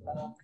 Halo.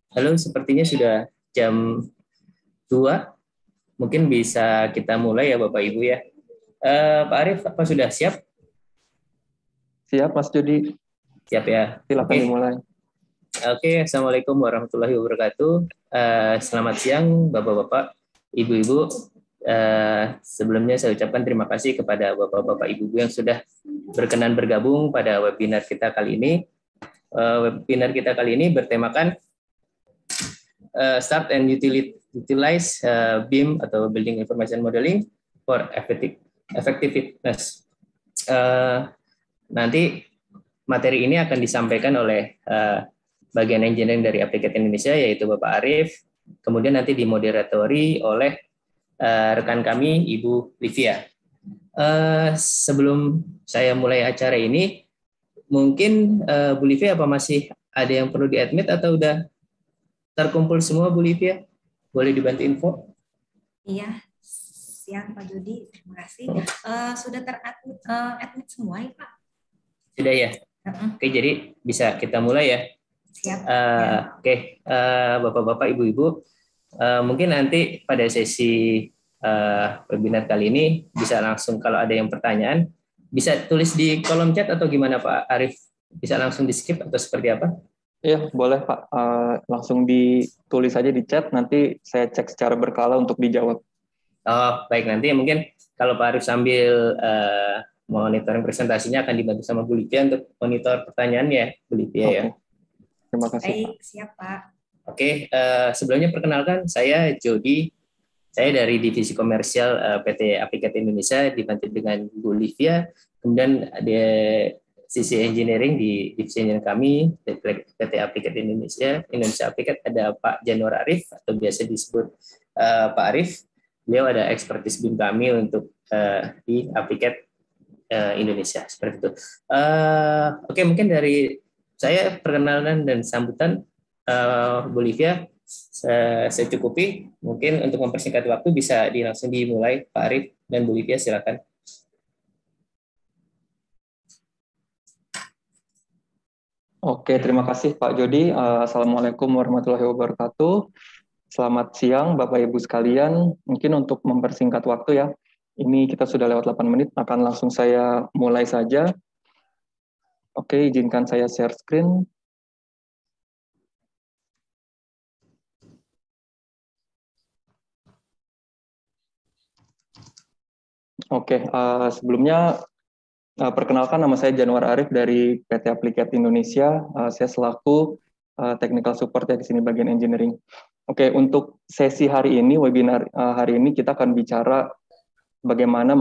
Halo, sepertinya sudah jam 2. Mungkin bisa kita mulai ya Bapak Ibu ya. Pak Arief, apa sudah siap? Siap, Mas Jody. Siap ya. Silakan dimulai. Oke, Assalamualaikum warahmatullahi wabarakatuh. Selamat siang Bapak-Bapak, Ibu-Ibu. Sebelumnya saya ucapkan terima kasih kepada Bapak-Bapak, Ibu-Ibu yang sudah berkenan bergabung pada webinar kita kali ini. Webinar kita kali ini bertemakan Start and Utilize BIM atau Building Information Modeling for Effectiveness. Nanti materi ini akan disampaikan oleh bagian engineering dari Applicat Indonesia, yaitu Bapak Arief. Kemudian nanti dimoderatori oleh rekan kami, Ibu Livia. Sebelum saya mulai acara ini, mungkin Bu Livia apa masih ada yang perlu di-admit atau udah terkumpul semua, Bu Livia? Boleh dibantu info? Iya, siang Pak Jody, terima kasih. Sudah ter-admit semua ya Pak? Sudah ya? Oke, jadi bisa kita mulai ya? Siap. Oke, Bapak-Bapak, Ibu-Ibu, mungkin nanti pada sesi webinar kali ini bisa langsung, kalau ada yang pertanyaan, bisa tulis di kolom chat atau gimana Pak Arief? Bisa langsung di skip atau seperti apa? Iya, boleh Pak. Langsung ditulis aja di chat, nanti saya cek secara berkala untuk dijawab. Oh, baik. Nanti mungkin kalau Pak Arief sambil monitoring presentasinya akan dibantu sama Bu Livia untuk monitor pertanyaannya, Bu Livia ya. Terima kasih. Baik, siap Pak. Oke, sebelumnya perkenalkan, saya Jody. Saya dari Divisi Komersial PT Applicat Indonesia, dibantu dengan Bu Livia. Kemudian ada sisi engineering di divisi engineering kami, PT Applicat Indonesia Applicat, ada Pak Januar Arif, atau biasa disebut Pak Arif. Beliau ada expertise BIM kami untuk di Applicat Indonesia, seperti itu. Oke, mungkin dari saya perkenalan dan sambutan, Bu Livia, saya cukupi. Mungkin untuk mempersingkat waktu bisa langsung dimulai, Pak Arif dan Bu Livia, silakan. Oke, terima kasih Pak Jody. Assalamualaikum warahmatullahi wabarakatuh. Selamat siang Bapak Ibu sekalian. Mungkin untuk mempersingkat waktu ya, ini kita sudah lewat 8 menit, akan langsung saya mulai saja. Oke, izinkan saya share screen. Oke, sebelumnya perkenalkan, nama saya Januar Arif dari PT Aplikat Indonesia. Saya selaku technical support ya di sini bagian engineering. Oke, untuk sesi hari ini, webinar hari ini kita akan bicara bagaimana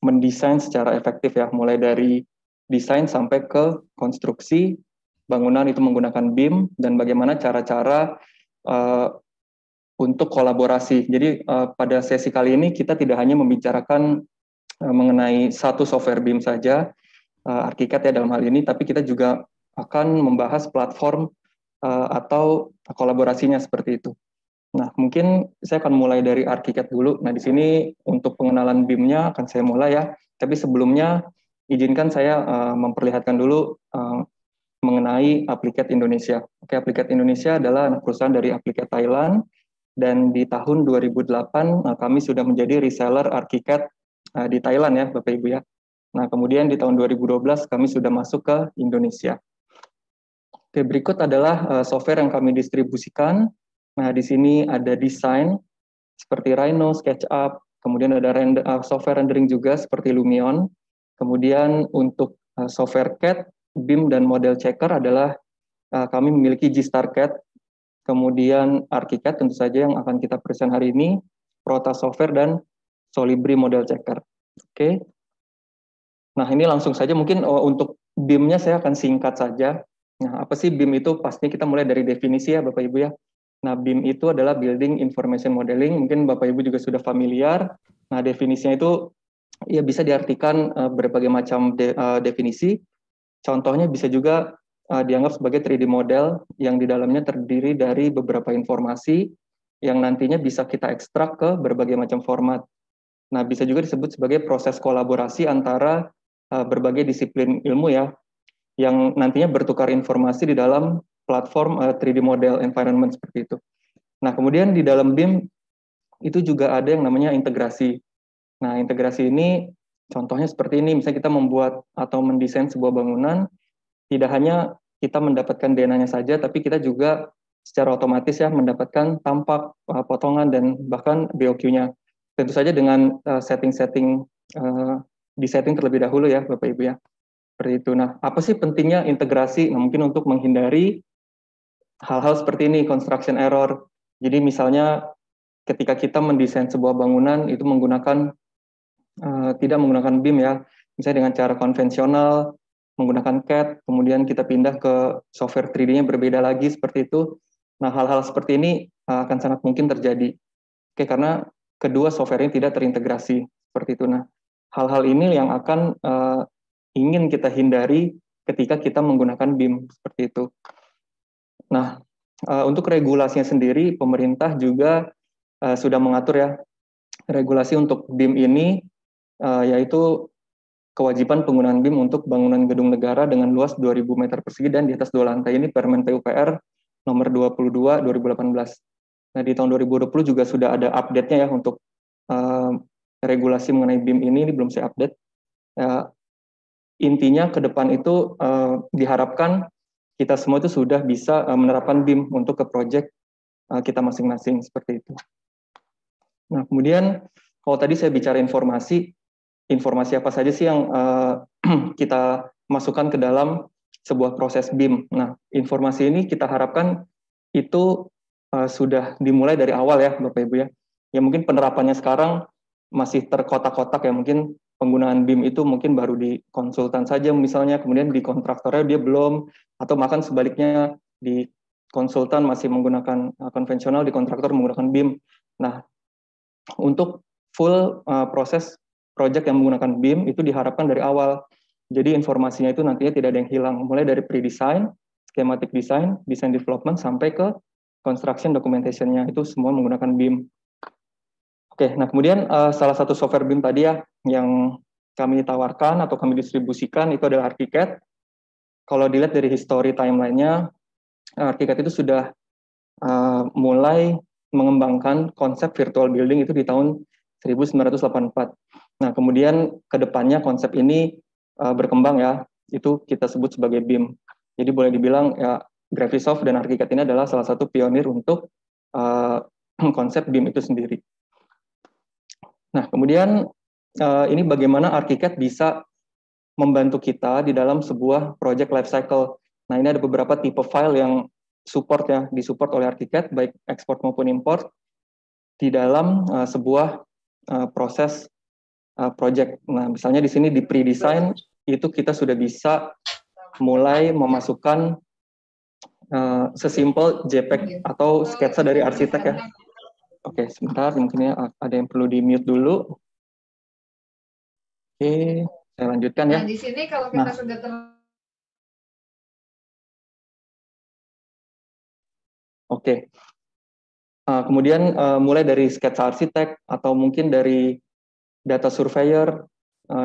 mendesain secara efektif ya, mulai dari desain sampai ke konstruksi bangunan itu menggunakan BIM, dan bagaimana cara-cara untuk kolaborasi. Jadi pada sesi kali ini kita tidak hanya membicarakan mengenai satu software BIM saja, ArchiCAD ya dalam hal ini, tapi kita juga akan membahas platform atau kolaborasinya seperti itu. Nah, mungkin saya akan mulai dari ArchiCAD dulu. Nah, di sini untuk pengenalan BIM-nya akan saya mulai ya. Tapi sebelumnya izinkan saya memperlihatkan dulu mengenai ArchiCAD Indonesia. Oke, ArchiCAD Indonesia adalah anak perusahaan dari ArchiCAD Thailand, dan di tahun 2008 kami sudah menjadi reseller ArchiCAD di Thailand ya, Bapak Ibu ya. Nah, kemudian di tahun 2012 kami sudah masuk ke Indonesia. Oke, berikut adalah software yang kami distribusikan. Nah, di sini ada desain seperti Rhino, SketchUp, kemudian ada software rendering juga seperti Lumion. Kemudian untuk software CAD, BIM, dan model checker adalah kami memiliki G-Star CAD, kemudian ArchiCAD tentu saja yang akan kita present hari ini, Prota Software, dan Solibri Model Checker. Oke. Nah, ini langsung saja mungkin untuk BIM-nya saya akan singkat saja. Nah, apa sih BIM itu? Pastinya kita mulai dari definisi ya, Bapak Ibu ya. Nah, BIM itu adalah Building Information Modeling. Mungkin Bapak Ibu juga sudah familiar. Nah, definisinya itu ya bisa diartikan berbagai macam definisi. Contohnya bisa juga dianggap sebagai 3D model yang di dalamnya terdiri dari beberapa informasi yang nantinya bisa kita ekstrak ke berbagai macam format. Nah, bisa juga disebut sebagai proses kolaborasi antara berbagai disiplin ilmu ya, yang nantinya bertukar informasi di dalam platform 3D model environment seperti itu. Nah, kemudian di dalam BIM itu juga ada yang namanya integrasi. Nah, integrasi ini contohnya seperti ini, misalnya kita membuat atau mendesain sebuah bangunan, tidak hanya kita mendapatkan DNA-nya saja, tapi kita juga secara otomatis ya mendapatkan tampak, potongan, dan bahkan BOQ-nya. Tentu saja dengan setting-setting disetting terlebih dahulu ya, Bapak Ibu ya. Seperti itu. Nah, apa sih pentingnya integrasi? Nah, mungkin untuk menghindari hal-hal seperti ini, construction error. Jadi misalnya ketika kita mendesain sebuah bangunan itu menggunakan tidak menggunakan BIM ya, misalnya dengan cara konvensional, menggunakan CAD, kemudian kita pindah ke software 3D-nya berbeda lagi seperti itu. Nah, hal-hal seperti ini akan sangat mungkin terjadi. Oke, karena kedua software ini tidak terintegrasi seperti itu. Nah, hal-hal ini yang akan ingin kita hindari ketika kita menggunakan BIM seperti itu. Nah, untuk regulasinya sendiri, pemerintah juga sudah mengatur ya regulasi untuk BIM ini, yaitu kewajiban penggunaan BIM untuk bangunan gedung negara dengan luas 2.000 meter persegi dan di atas 2 lantai. Ini Permen PUPR nomor 22 2018. Nah, di tahun 2020 juga sudah ada update-nya ya untuk regulasi mengenai BIM ini belum saya update. Intinya ke depan itu diharapkan kita semua itu sudah bisa menerapkan BIM untuk ke project kita masing-masing seperti itu. Nah, kemudian kalau tadi saya bicara informasi apa saja sih yang kita masukkan ke dalam sebuah proses BIM. Nah, informasi ini kita harapkan itu sudah dimulai dari awal ya, Bapak Ibu ya. Ya mungkin penerapannya sekarang masih terkotak-kotak ya, mungkin penggunaan BIM itu mungkin baru di konsultan saja misalnya, kemudian di kontraktornya dia belum, atau bahkan sebaliknya di konsultan masih menggunakan konvensional, di kontraktor menggunakan BIM. Nah, untuk full proses project yang menggunakan BIM itu diharapkan dari awal. Jadi informasinya itu nantinya tidak ada yang hilang, mulai dari pre-design, schematic design, design development, sampai ke construction documentation-nya itu semua menggunakan BIM. Oke, nah kemudian salah satu software BIM tadi ya yang kami tawarkan atau kami distribusikan itu adalah ArchiCAD. Kalau dilihat dari history timeline-nya, ArchiCAD itu sudah mulai mengembangkan konsep virtual building itu di tahun 1984. Nah, kemudian ke depannya konsep ini berkembang ya, itu kita sebut sebagai BIM. Jadi boleh dibilang ya Graphisoft dan ArchiCAD ini adalah salah satu pionir untuk konsep BIM itu sendiri. Nah, kemudian ini bagaimana ArchiCAD bisa membantu kita di dalam sebuah project lifecycle. Nah, ini ada beberapa tipe file yang disupport oleh ArchiCAD, baik ekspor maupun import, di dalam sebuah proses project. Nah, misalnya di sini di pre-design, itu kita sudah bisa mulai memasukkan sesimpel JPEG atau sketsa dari arsitek ya. Oke, sebentar, mungkin ada yang perlu di-mute dulu. Oke, saya lanjutkan ya. Nah, di sini kalau kita sudah Oke. Kemudian mulai dari sketsa arsitek atau mungkin dari data surveyor,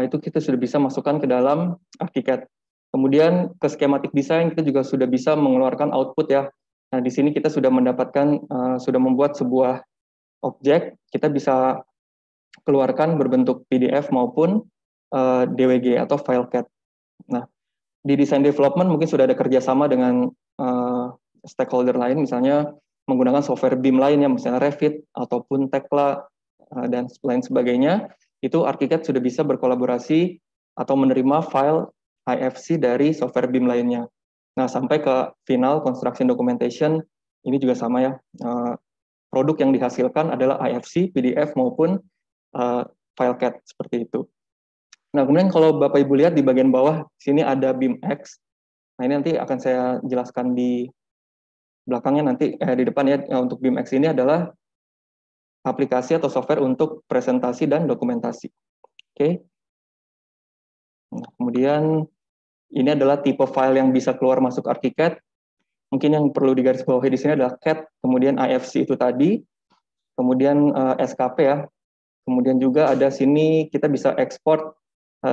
itu kita sudah bisa masukkan ke dalam ArchiCAD. Kemudian ke schematic design kita juga sudah bisa mengeluarkan output ya. Nah, di sini kita sudah mendapatkan, sudah membuat sebuah objek, kita bisa keluarkan berbentuk PDF maupun DWG atau file CAD. Nah, di design development mungkin sudah ada kerjasama dengan stakeholder lain, misalnya menggunakan software BIM lainnya, misalnya Revit ataupun Tekla dan lain sebagainya. Itu ArchiCAD sudah bisa berkolaborasi atau menerima file IFC dari software BIM lainnya. Nah, sampai ke final construction documentation, ini juga sama ya. Produk yang dihasilkan adalah IFC, PDF maupun file CAD seperti itu. Nah, kemudian kalau Bapak Ibu lihat di bagian bawah, sini ada BIMX. Nah, ini nanti akan saya jelaskan di belakangnya nanti, di depan ya. Untuk BIMX ini adalah aplikasi atau software untuk presentasi dan dokumentasi. Oke. Nah, kemudian ini adalah tipe file yang bisa keluar masuk ArchiCAD. Mungkin yang perlu digarisbawahi di sini adalah CAD, kemudian IFC itu tadi, kemudian SKP ya. Kemudian juga ada sini kita bisa ekspor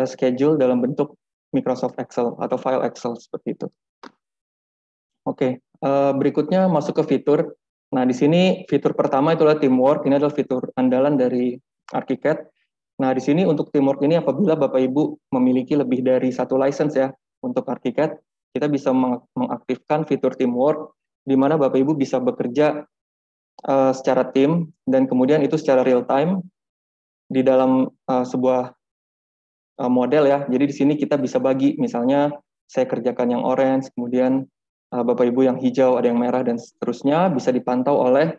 schedule dalam bentuk Microsoft Excel atau file Excel seperti itu. Oke, berikutnya masuk ke fitur. Nah, di sini fitur pertama itulah teamwork. Ini adalah fitur andalan dari ArchiCAD. Nah, di sini untuk teamwork ini apabila Bapak Ibu memiliki lebih dari satu license ya untuk ArchiCAD, kita bisa mengaktifkan fitur teamwork di mana Bapak Ibu bisa bekerja secara tim dan kemudian itu secara real time di dalam sebuah model ya. Jadi di sini kita bisa bagi, misalnya saya kerjakan yang orange, kemudian Bapak Ibu yang hijau, ada yang merah dan seterusnya, bisa dipantau oleh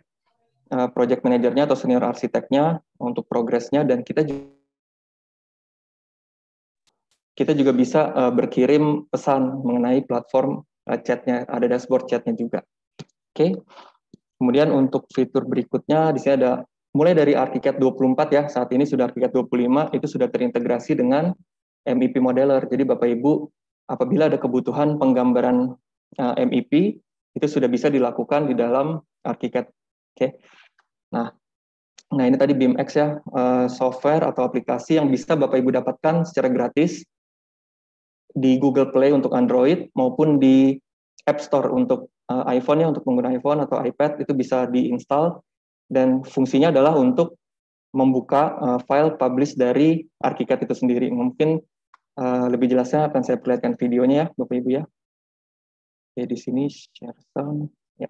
project manajernya atau senior arsiteknya untuk progresnya, dan kita juga bisa berkirim pesan mengenai platform chatnya, ada dashboard chatnya juga. Oke. Kemudian untuk fitur berikutnya di sini ada mulai dari ArchiCAD 24 ya, saat ini sudah ArchiCAD 25 itu sudah terintegrasi dengan MEP Modeler. Jadi Bapak Ibu apabila ada kebutuhan penggambaran MEP itu sudah bisa dilakukan di dalam ArchiCAD. Oke. Nah ini tadi BIMX ya, software atau aplikasi yang bisa Bapak Ibu dapatkan secara gratis di Google Play untuk Android maupun di App Store untuk iPhone ya, untuk pengguna iPhone atau iPad itu bisa diinstal. Dan fungsinya adalah untuk membuka file publish dari ArchiCAD itu sendiri. Mungkin lebih jelasnya akan saya perlihatkan videonya ya, Bapak Ibu ya. Oke, di sini share sound. Ya.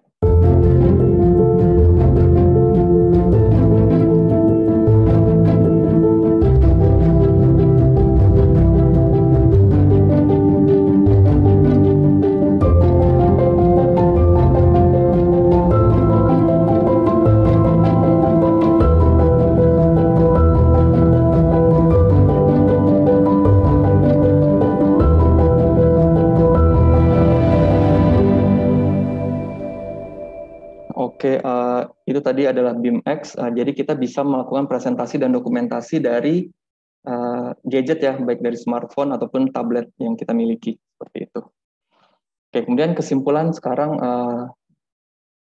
Oke, itu tadi adalah BIMX. Jadi kita bisa melakukan presentasi dan dokumentasi dari gadget ya, baik dari smartphone ataupun tablet yang kita miliki seperti itu. Oke, kemudian kesimpulan sekarang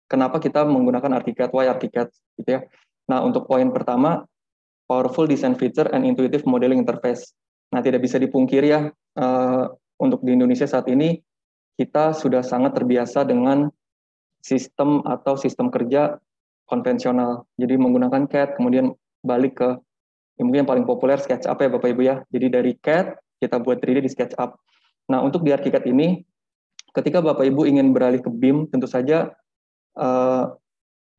kenapa kita menggunakan ArchiCAD, why ArchiCAD gitu ya. Nah, untuk poin pertama, powerful design feature and intuitive modeling interface. Nah, tidak bisa dipungkiri ya, untuk di Indonesia saat ini kita sudah sangat terbiasa dengan sistem atau sistem kerja konvensional. Jadi menggunakan CAD, kemudian balik ke yang mungkin paling populer SketchUp ya Bapak Ibu ya. Jadi dari CAD kita buat 3D di SketchUp. Nah, untuk di ArchiCAD ini, ketika Bapak Ibu ingin beralih ke BIM, tentu saja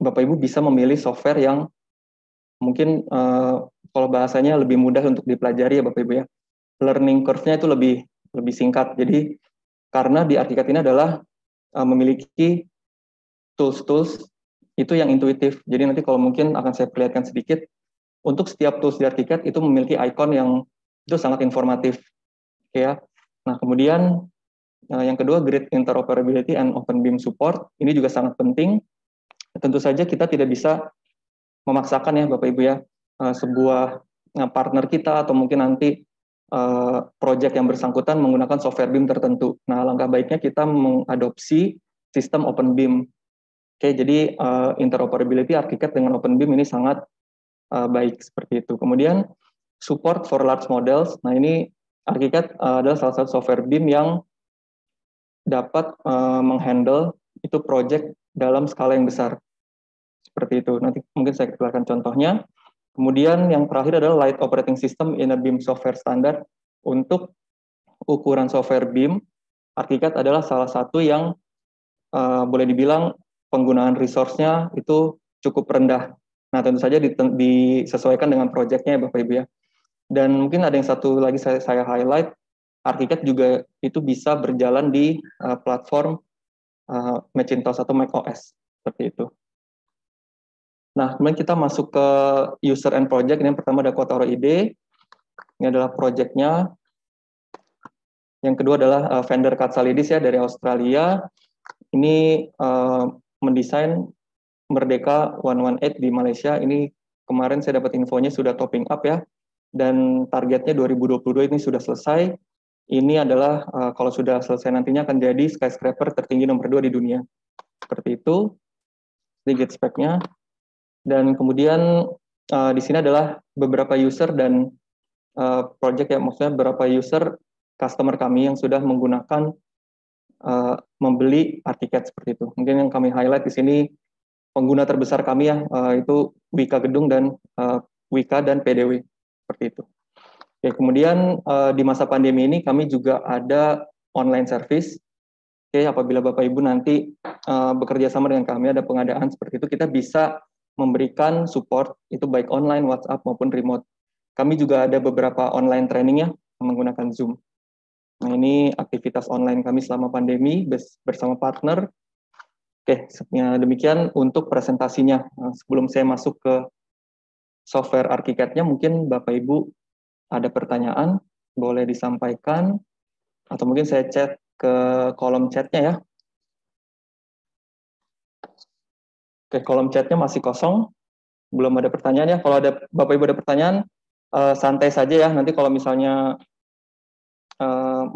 Bapak Ibu bisa memilih software yang mungkin kalau bahasanya lebih mudah untuk dipelajari ya Bapak Ibu ya. Learning curve-nya itu lebih singkat. Jadi karena di ArchiCAD ini adalah memiliki tools-tools itu yang intuitif. Jadi nanti kalau mungkin akan saya perlihatkan sedikit, untuk setiap tools di ArchiCAD itu memiliki icon yang itu sangat informatif. Oke ya. Nah, kemudian yang kedua, great interoperability and open BIM support. Ini juga sangat penting. Tentu saja kita tidak bisa memaksakan ya Bapak Ibu ya, sebuah partner kita atau mungkin nanti project yang bersangkutan menggunakan software BIM tertentu. Nah, langkah baiknya kita mengadopsi sistem open BIM. Oke, jadi interoperability ArchiCAD dengan open BIM ini sangat baik seperti itu. Kemudian support for large models. Nah, ini ArchiCAD adalah salah satu software BIM yang dapat menghandle itu project dalam skala yang besar. Seperti itu. Nanti mungkin saya keluarkan contohnya. Kemudian yang terakhir adalah Light Operating System in a BIM software standard. Untuk ukuran software BIM, ArchiCAD adalah salah satu yang boleh dibilang penggunaan resource-nya itu cukup rendah. Nah, tentu saja disesuaikan dengan project-nya ya Bapak Ibu ya. Dan mungkin ada yang satu lagi saya highlight, ArchiCAD juga itu bisa berjalan di platform Macintosh atau macOS, seperti itu. Nah, kemudian kita masuk ke user and project. Ini yang pertama ada Kotaro ID. Ini adalah project-nya. Yang kedua adalah vendor Katsalidis ya dari Australia. Ini mendesain Merdeka 118 di Malaysia. Ini kemarin saya dapat infonya sudah topping up ya. Dan targetnya 2022 ini sudah selesai. Ini adalah kalau sudah selesai nantinya akan jadi skyscraper tertinggi nomor 2 di dunia. Seperti itu. Sedikit speknya. Dan kemudian di sini adalah beberapa user dan project ya, maksudnya beberapa user customer kami yang sudah menggunakan membeli ArchiCAD seperti itu. Mungkin yang kami highlight di sini pengguna terbesar kami ya itu Wika Gedung dan Wika dan PDW seperti itu. Oke, kemudian di masa pandemi ini kami juga ada online service. Oke, apabila Bapak Ibu nanti bekerja sama dengan kami ada pengadaan seperti itu, kita bisa memberikan support itu baik online, WhatsApp maupun remote. Kami juga ada beberapa online training ya menggunakan Zoom. Nah, ini aktivitas online kami selama pandemi bersama partner. Oke, demikian untuk presentasinya. Nah, sebelum saya masuk ke software ArchiCAD-nya, mungkin Bapak Ibu ada pertanyaan, boleh disampaikan, atau mungkin saya chat ke kolom chatnya ya. Oke, kolom chatnya masih kosong, belum ada pertanyaan ya. Kalau ada Bapak Ibu ada pertanyaan, santai saja ya. Nanti kalau misalnya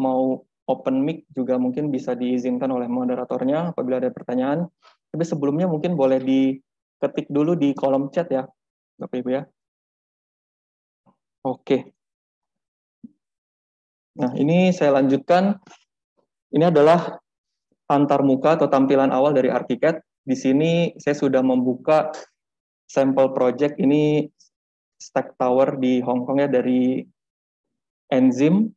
mau open mic juga mungkin bisa diizinkan oleh moderatornya apabila ada pertanyaan. Tapi sebelumnya mungkin boleh diketik dulu di kolom chat ya, Bapak Ibu ya. Oke. Nah, ini saya lanjutkan. Ini adalah antarmuka atau tampilan awal dari ArchiCAD. Di sini saya sudah membuka sampel project ini Stack Tower di Hong Kong ya dari Enzim.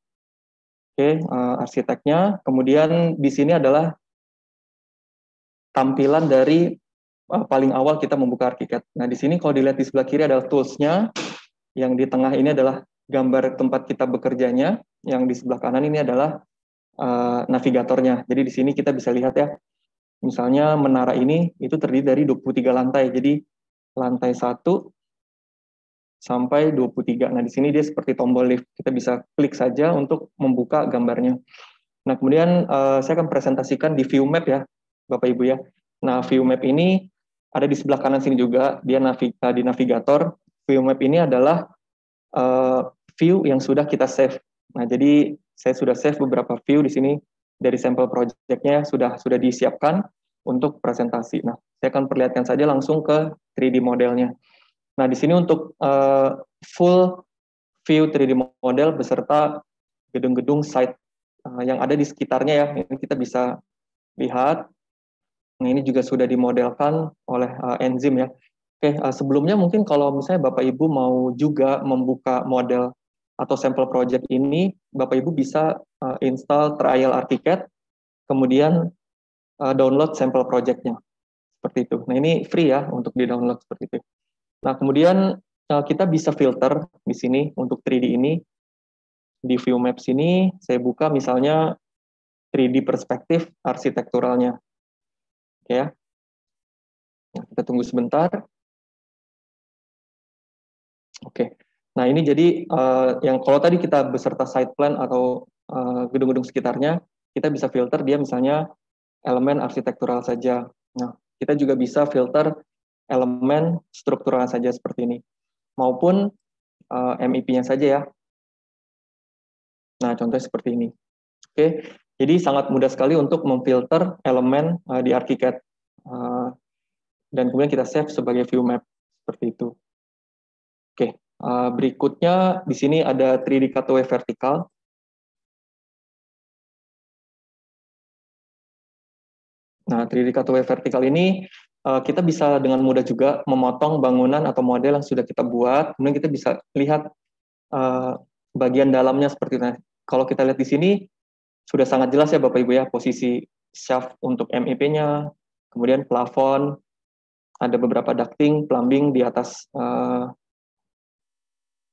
Oke, arsiteknya. Kemudian di sini adalah tampilan dari paling awal kita membuka ArchiCAD. Nah, di sini kalau dilihat di sebelah kiri adalah tools-nya. Yang di tengah ini adalah gambar tempat kita bekerjanya. Yang di sebelah kanan ini adalah navigatornya. Jadi di sini kita bisa lihat ya. Misalnya menara ini itu terdiri dari 23 lantai. Jadi lantai 1 sampai 23. Nah, di sini dia seperti tombol lift. Kita bisa klik saja untuk membuka gambarnya. Nah, kemudian saya akan presentasikan di view map ya, Bapak Ibu ya. Nah, view map ini ada di sebelah kanan sini juga, dia di navigator. View map ini adalah view yang sudah kita save. Nah, jadi saya sudah save beberapa view di sini dari sampel project-nya sudah disiapkan untuk presentasi. Nah, saya akan perlihatkan saja langsung ke 3D modelnya. Nah, di sini untuk full view 3D model beserta gedung-gedung site yang ada di sekitarnya ya, ini kita bisa lihat. Nah, ini juga sudah dimodelkan oleh Enzim ya. Oke, sebelumnya mungkin kalau misalnya Bapak Ibu mau juga membuka model atau sampel project ini, Bapak Ibu bisa install trial ArchiCAD, kemudian download sampel project-nya. Seperti itu. Nah, ini free ya untuk di-download seperti itu. Nah, kemudian kita bisa filter di sini untuk 3D ini. Di view maps ini, saya buka misalnya 3D perspektif arsitekturalnya. Oke ya. Nah, kita tunggu sebentar. Oke. Nah, ini jadi yang kalau tadi kita beserta site plan atau gedung-gedung sekitarnya, kita bisa filter dia misalnya elemen arsitektural saja. Nah, kita juga bisa filter elemen struktural saja seperti ini. Maupun MEP-nya saja ya. Nah, contohnya seperti ini. Oke, jadi sangat mudah sekali untuk memfilter elemen di ArchiCAD. Dan kemudian kita save sebagai view map, seperti itu. Oke, berikutnya di sini ada 3D cutaway vertikal. Nah, 3D cutaway vertikal ini kita bisa dengan mudah juga memotong bangunan atau model yang sudah kita buat, kemudian kita bisa lihat bagian dalamnya seperti ini. Kalau kita lihat di sini, sudah sangat jelas ya Bapak Ibu ya, posisi shaft untuk MEP-nya, kemudian plafon, ada beberapa ducting, plumbing di atas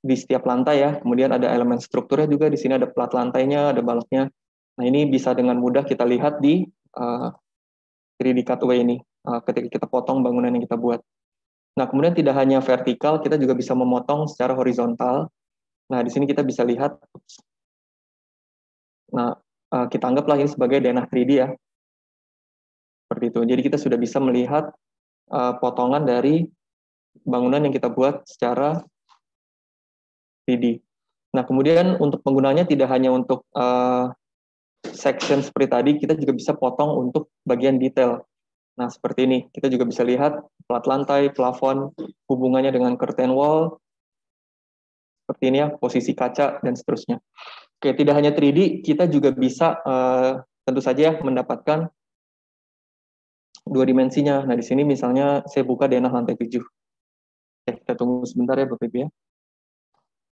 di setiap lantai ya, kemudian ada elemen strukturnya juga, di sini ada plat lantainya, ada baloknya. Nah, ini bisa dengan mudah kita lihat di 3D cutaway ini, ketika kita potong bangunan yang kita buat. Nah, kemudian tidak hanya vertikal, kita juga bisa memotong secara horizontal. Nah, di sini kita bisa lihat, nah, kita anggaplah ini sebagai denah 3D ya, seperti itu. Jadi kita sudah bisa melihat potongan dari bangunan yang kita buat secara 3D. Nah, kemudian untuk penggunaannya tidak hanya untuk section seperti tadi, kita juga bisa potong untuk bagian detail. Nah, seperti ini. Kita juga bisa lihat plat lantai, plafon, hubungannya dengan curtain wall, seperti ini ya, posisi kaca, dan seterusnya. Oke, tidak hanya 3D, kita juga bisa tentu saja mendapatkan dua dimensinya. Nah, di sini misalnya saya buka denah lantai 7. Oke, kita tunggu sebentar ya Bapak Ibu ya.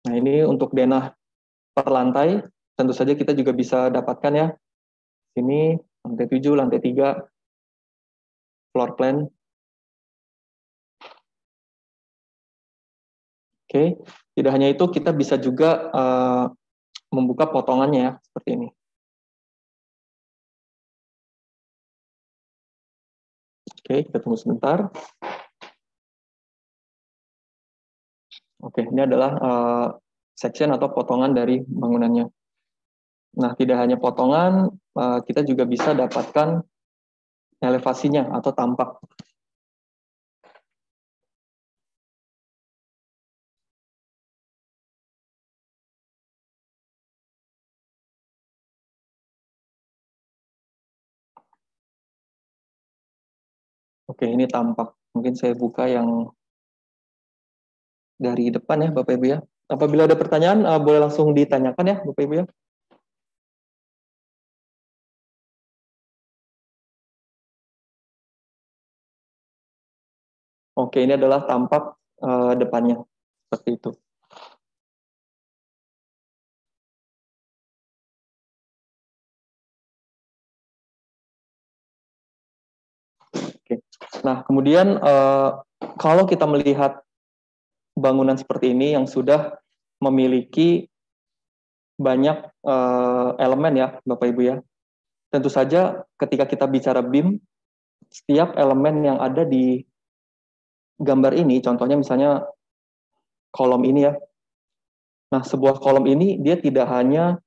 Nah, ini untuk denah per lantai, tentu saja kita juga bisa dapatkan ya. Ini lantai 7, lantai 3, floor plan. Oke, tidak hanya itu, kita bisa juga membuka potongannya ya, seperti ini. Oke, kita tunggu sebentar. Oke, ini adalah section atau potongan dari bangunannya. Nah, tidak hanya potongan, kita juga bisa dapatkan elevasinya atau tampak. Oke, ini tampak. Mungkin saya buka yang dari depan ya, Bapak Ibu ya. Apabila ada pertanyaan, boleh langsung ditanyakan ya, Bapak Ibu ya. Oke, ini adalah tampak depannya, seperti itu. Oke. Nah, kemudian kalau kita melihat bangunan seperti ini yang sudah memiliki banyak elemen ya, Bapak Ibu ya. Tentu saja ketika kita bicara BIM, setiap elemen yang ada di gambar ini, contohnya misalnya kolom ini ya. Nah, sebuah kolom ini dia tidak hanya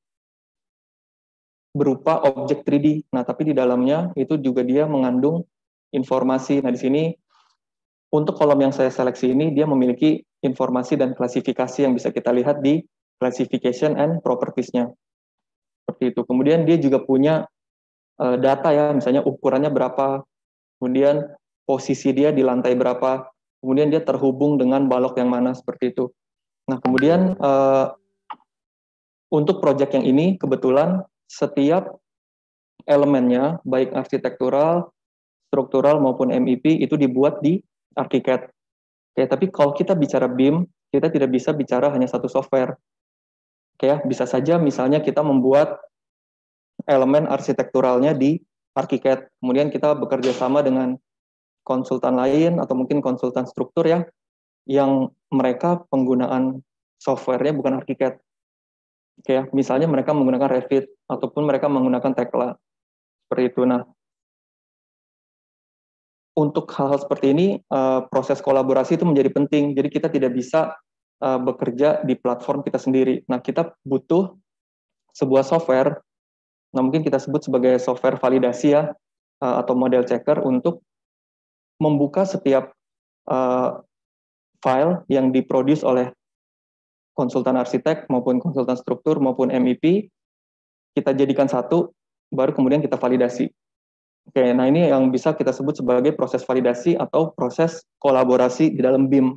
berupa objek 3D, nah tapi di dalamnya itu juga dia mengandung informasi. Nah, di sini untuk kolom yang saya seleksi ini, dia memiliki informasi dan klasifikasi yang bisa kita lihat di classification and properties-nya. Seperti itu. Kemudian dia juga punya data ya, misalnya ukurannya berapa, kemudian posisi dia di lantai berapa, kemudian dia terhubung dengan balok yang mana, seperti itu. Nah, kemudian untuk proyek yang ini, kebetulan setiap elemennya, baik arsitektural, struktural, maupun MEP, itu dibuat di ArchiCAD. Oke, tapi kalau kita bicara BIM, kita tidak bisa bicara hanya satu software. Oke, ya, bisa saja misalnya kita membuat elemen arsitekturalnya di ArchiCAD, kemudian kita bekerja sama dengan konsultan lain, atau mungkin konsultan struktur ya, yang mereka penggunaan softwarenya bukan ArchiCAD. Oke ya, misalnya mereka menggunakan Revit ataupun mereka menggunakan Tekla seperti itu. Nah, untuk hal-hal seperti ini proses kolaborasi itu menjadi penting. Jadi kita tidak bisa bekerja di platform kita sendiri. Nah, kita butuh sebuah software. Nah, mungkin kita sebut sebagai software validasi ya, atau model checker untuk membuka setiap file yang diproduce oleh konsultan arsitek maupun konsultan struktur maupun MEP, kita jadikan satu, baru kemudian kita validasi. Oke, nah ini yang bisa kita sebut sebagai proses validasi atau proses kolaborasi di dalam BIM.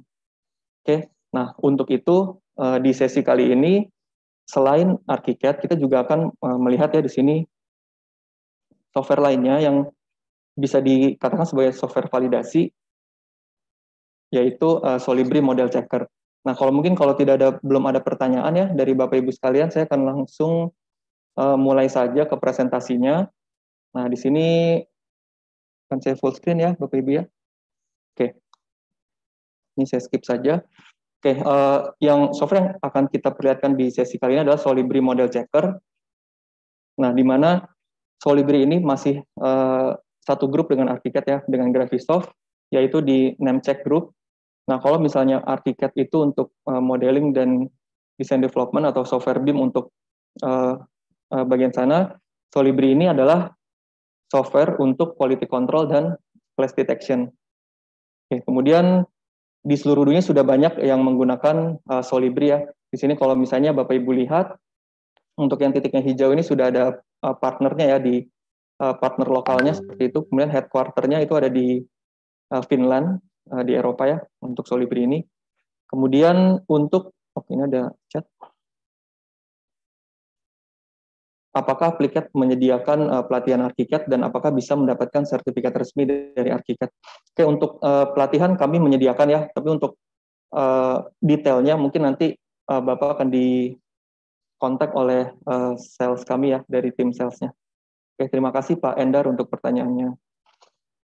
Oke, nah untuk itu di sesi kali ini selain ArchiCAD, kita juga akan melihat ya di sini software lainnya yang bisa dikatakan sebagai software validasi, yaitu Solibri Model Checker. Nah, kalau belum ada pertanyaan ya dari Bapak Ibu sekalian, saya akan langsung mulai saja ke presentasinya. Nah, di sini akan saya full screen ya, Bapak Ibu ya. Oke, ini saya skip saja. Oke, yang software yang akan kita perlihatkan di sesi kali ini adalah Solibri Model Checker. Nah, di mana Solibri ini masih satu grup dengan ArchiCAD ya, dengan Graphisoft, yaitu di Namecheck Group. Nah, kalau misalnya ArchiCAD itu untuk modeling dan design development atau software BIM untuk bagian sana, Solibri ini adalah software untuk quality control dan clash detection. Oke, kemudian di seluruh dunia sudah banyak yang menggunakan Solibri ya. Di sini kalau misalnya Bapak Ibu lihat, untuk yang titiknya hijau ini sudah ada partnernya ya, di partner lokalnya seperti itu. Kemudian headquarter-nya itu ada di Finland, di Eropa ya, untuk Solibri ini. Kemudian untuk, ini ada chat. Apakah ArchiCAD menyediakan pelatihan ArchiCAD dan apakah bisa mendapatkan sertifikat resmi dari ArchiCAD? Oke, untuk pelatihan kami menyediakan ya, tapi untuk detailnya mungkin nanti Bapak akan dikontak oleh sales kami ya, dari tim salesnya. Oke, terima kasih Pak Endar untuk pertanyaannya.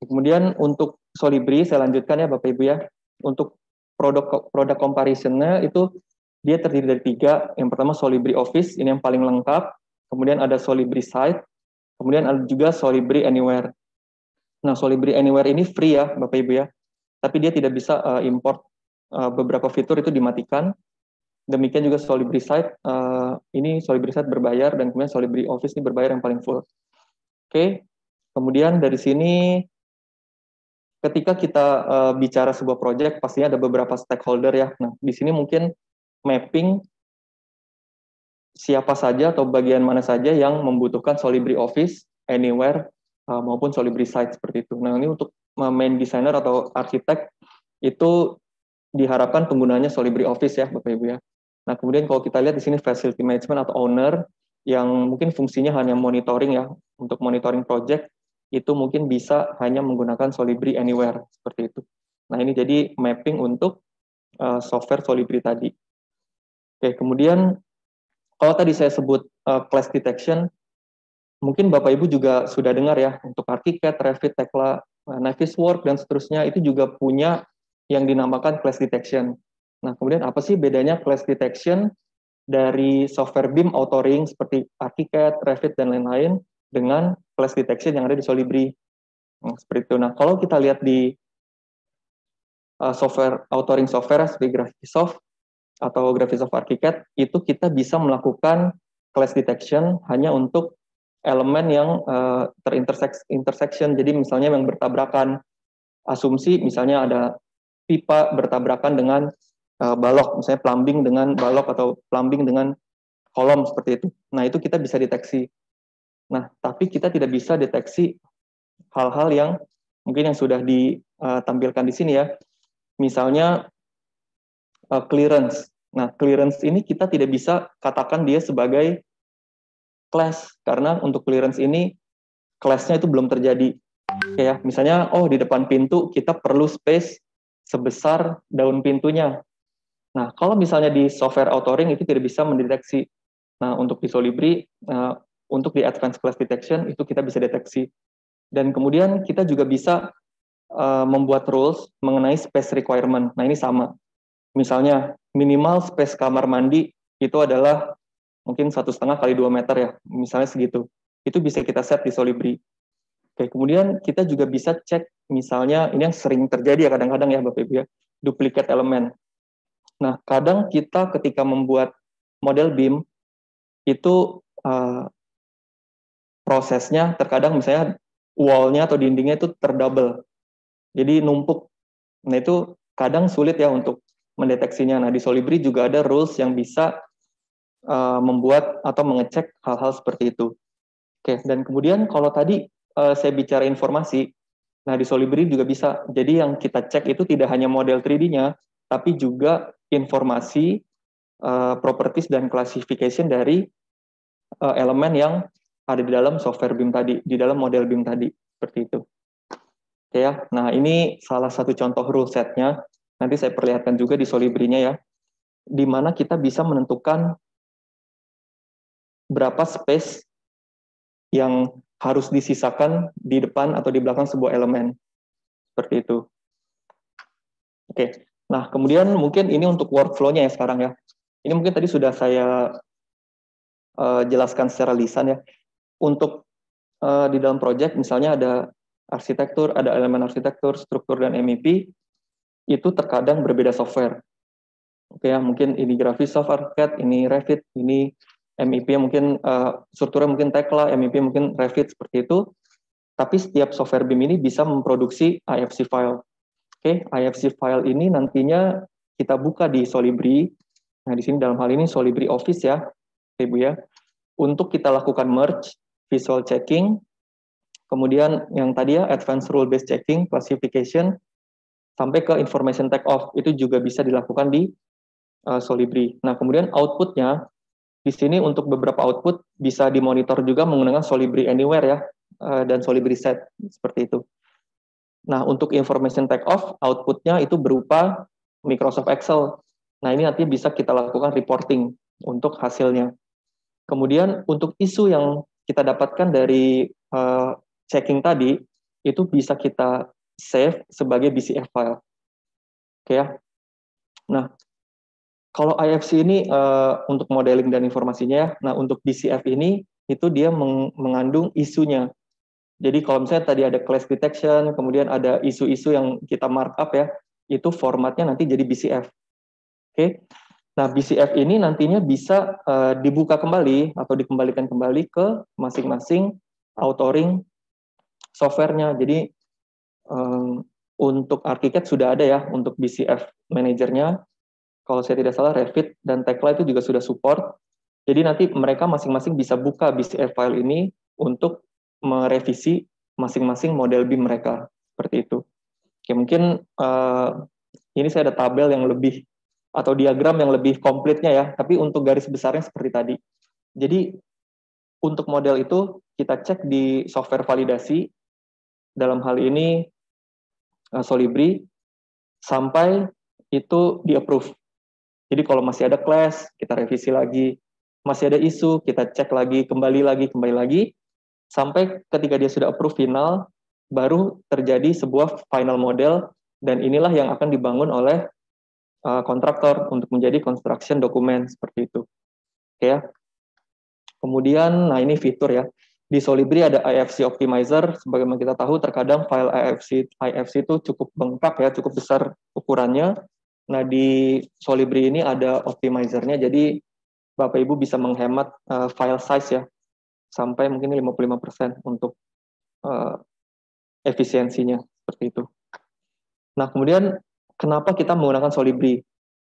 Kemudian untuk Solibri, saya lanjutkan ya Bapak Ibu ya. Untuk produk comparison-nya itu dia terdiri dari 3. Yang pertama Solibri Office, ini yang paling lengkap. Kemudian ada Solibri Site, kemudian ada juga Solibri Anywhere. Nah, Solibri Anywhere ini free ya Bapak Ibu ya. Tapi dia tidak bisa import beberapa fitur itu dimatikan. Demikian juga Solibri Site, ini Solibri Site berbayar, dan kemudian Solibri Office ini berbayar yang paling full. Oke, kemudian dari sini ketika kita bicara sebuah proyek, pastinya ada beberapa stakeholder ya. Nah, di sini mungkin mapping siapa saja atau bagian mana saja yang membutuhkan Solibri Office, Anywhere, maupun Solibri Site seperti itu. Nah, ini untuk main designer atau arsitek itu diharapkan penggunanya Solibri Office ya, Bapak Ibu ya. Nah, kemudian kalau kita lihat di sini facility management atau owner yang mungkin fungsinya hanya monitoring ya, untuk monitoring project, itu mungkin bisa hanya menggunakan Solibri Anywhere, seperti itu. Nah, ini jadi mapping untuk software Solibri tadi. Oke, kemudian kalau tadi saya sebut clash detection, mungkin Bapak Ibu juga sudah dengar ya, untuk ArchiCAD, Revit, Tekla, Navisworks, dan seterusnya, itu juga punya yang dinamakan clash detection. Nah, kemudian apa sih bedanya clash detection dari software BIM authoring seperti ArchiCAD, Revit, dan lain-lain dengan clash detection yang ada di Solibri? Nah, seperti itu. Nah, kalau kita lihat di software authoring software seperti Graphisoft atau Graphisoft ArchiCAD, itu kita bisa melakukan clash detection hanya untuk elemen yang intersection. Jadi misalnya yang bertabrakan, asumsi misalnya ada pipa bertabrakan dengan balok, misalnya plumbing dengan balok atau plumbing dengan kolom seperti itu. Nah, itu kita bisa deteksi. Nah, tapi kita tidak bisa deteksi hal-hal yang mungkin yang sudah ditampilkan di sini ya. Misalnya clearance. Nah, clearance ini kita tidak bisa katakan dia sebagai clash, karena untuk clearance ini clash-nya itu belum terjadi. Kayak misalnya, di depan pintu kita perlu space sebesar daun pintunya. Nah, kalau misalnya di software authoring itu tidak bisa mendeteksi. Nah, untuk di Solibri, untuk di advanced clash detection itu kita bisa deteksi. Dan kemudian kita juga bisa membuat rules mengenai space requirement. Nah, ini sama. Misalnya minimal space kamar mandi itu adalah mungkin 1,5 kali 2 meter ya, misalnya segitu. Itu bisa kita set di Solibri. Oke, kemudian kita juga bisa cek misalnya, ini yang sering terjadi ya kadang-kadang ya Bapak Ibu ya, duplicate elemen. Nah, kadang kita ketika membuat model BIM, itu prosesnya terkadang misalnya wall-nya atau dindingnya itu terdouble, jadi numpuk. Nah, itu kadang sulit ya untuk mendeteksinya. Nah, di Solibri juga ada rules yang bisa membuat atau mengecek hal-hal seperti itu. Oke, dan kemudian kalau tadi saya bicara informasi, nah di Solibri juga bisa. Jadi yang kita cek itu tidak hanya model 3D-nya, tapi juga informasi, properties dan classification dari elemen yang ada di dalam software BIM tadi, di dalam model BIM tadi, seperti itu. Oke ya, nah ini salah satu contoh rule set-nya. Nanti saya perlihatkan juga di Solibri-nya ya, di mana kita bisa menentukan berapa space yang harus disisakan di depan atau di belakang sebuah elemen. Seperti itu. Oke, nah kemudian mungkin ini untuk workflow-nya ya sekarang ya. Ini mungkin tadi sudah saya jelaskan secara lisan ya. Untuk di dalam project misalnya ada arsitektur, ada elemen arsitektur, struktur, dan MEP, itu terkadang berbeda software. Oke ya, mungkin ini Graphisoft ArchiCAD, ini Revit, ini MEP mungkin strukturnya mungkin Tekla, MEP mungkin Revit, seperti itu. Tapi setiap software BIM ini bisa memproduksi IFC file. Oke, IFC file ini nantinya kita buka di Solibri. Nah, di sini dalam hal ini Solibri Office ya, Ibu ya. Untuk kita lakukan merge, visual checking, kemudian yang tadi ya, advanced rule based checking, classification, sampai ke information take off, itu juga bisa dilakukan di Solibri. Nah, kemudian outputnya, di sini untuk beberapa output bisa dimonitor juga menggunakan Solibri Anywhere ya, dan Solibri Set, seperti itu. Nah, untuk information take off, outputnya itu berupa Microsoft Excel. Nah, ini nanti bisa kita lakukan reporting untuk hasilnya. Kemudian untuk isu yang kita dapatkan dari checking tadi, itu bisa kita save sebagai BCF file. Oke ya. Nah, kalau IFC ini untuk modeling dan informasinya ya, nah untuk BCF ini, itu dia mengandung isunya. Jadi kalau misalnya tadi ada clash detection, kemudian ada isu-isu yang kita markup ya, itu formatnya nanti jadi BCF. Oke. Nah, BCF ini nantinya bisa dibuka kembali atau dikembalikan kembali ke masing-masing authoring softwarenya. Jadi untuk ArchiCAD sudah ada ya untuk BCF manajernya. Kalau saya tidak salah Revit dan Tekla itu juga sudah support. Jadi nanti mereka masing-masing bisa buka BCF file ini untuk merevisi masing-masing model BIM mereka. Seperti itu. Oke, mungkin ini saya ada tabel yang lebih atau diagram yang lebih komplitnya ya, tapi untuk garis besarnya seperti tadi. Jadi untuk model itu kita cek di software validasi, dalam hal ini Solibri, sampai itu di-approve. Jadi kalau masih ada clash, kita revisi lagi. Masih ada isu, kita cek lagi, kembali lagi, sampai ketika dia sudah approve final, baru terjadi sebuah final model, dan inilah yang akan dibangun oleh kontraktor untuk menjadi construction document, seperti itu. Oke ya. Kemudian, nah ini fitur ya. Di Solibri ada IFC Optimizer, sebagaimana kita tahu terkadang file IFC itu cukup bengkak ya, cukup besar ukurannya. Nah di Solibri ini ada optimizer-nya, jadi Bapak Ibu bisa menghemat file size ya, sampai mungkin 55% untuk efisiensinya, seperti itu. Nah kemudian kenapa kita menggunakan Solibri?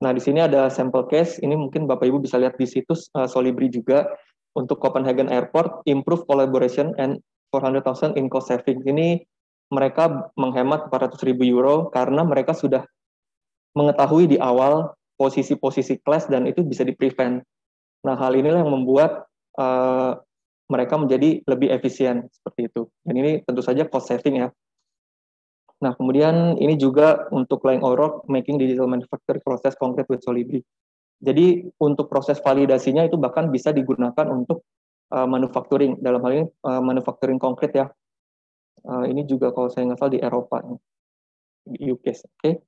Nah di sini ada sampel case, ini mungkin Bapak Ibu bisa lihat di situs Solibri juga. Untuk Copenhagen Airport, improve collaboration and 400,000 in cost saving. Ini mereka menghemat 400.000 euro karena mereka sudah mengetahui di awal posisi-posisi clash dan itu bisa di-prevent. Nah, hal inilah yang membuat mereka menjadi lebih efisien seperti itu. Dan ini tentu saja cost saving ya. Nah, kemudian ini juga untuk Lang O'Rourke, making digital manufacturing process concrete with Solibri. Jadi untuk proses validasinya itu bahkan bisa digunakan untuk manufacturing, dalam hal ini manufacturing konkret ya. Ini juga kalau saya nggak salah di Eropa, di UK. Okay.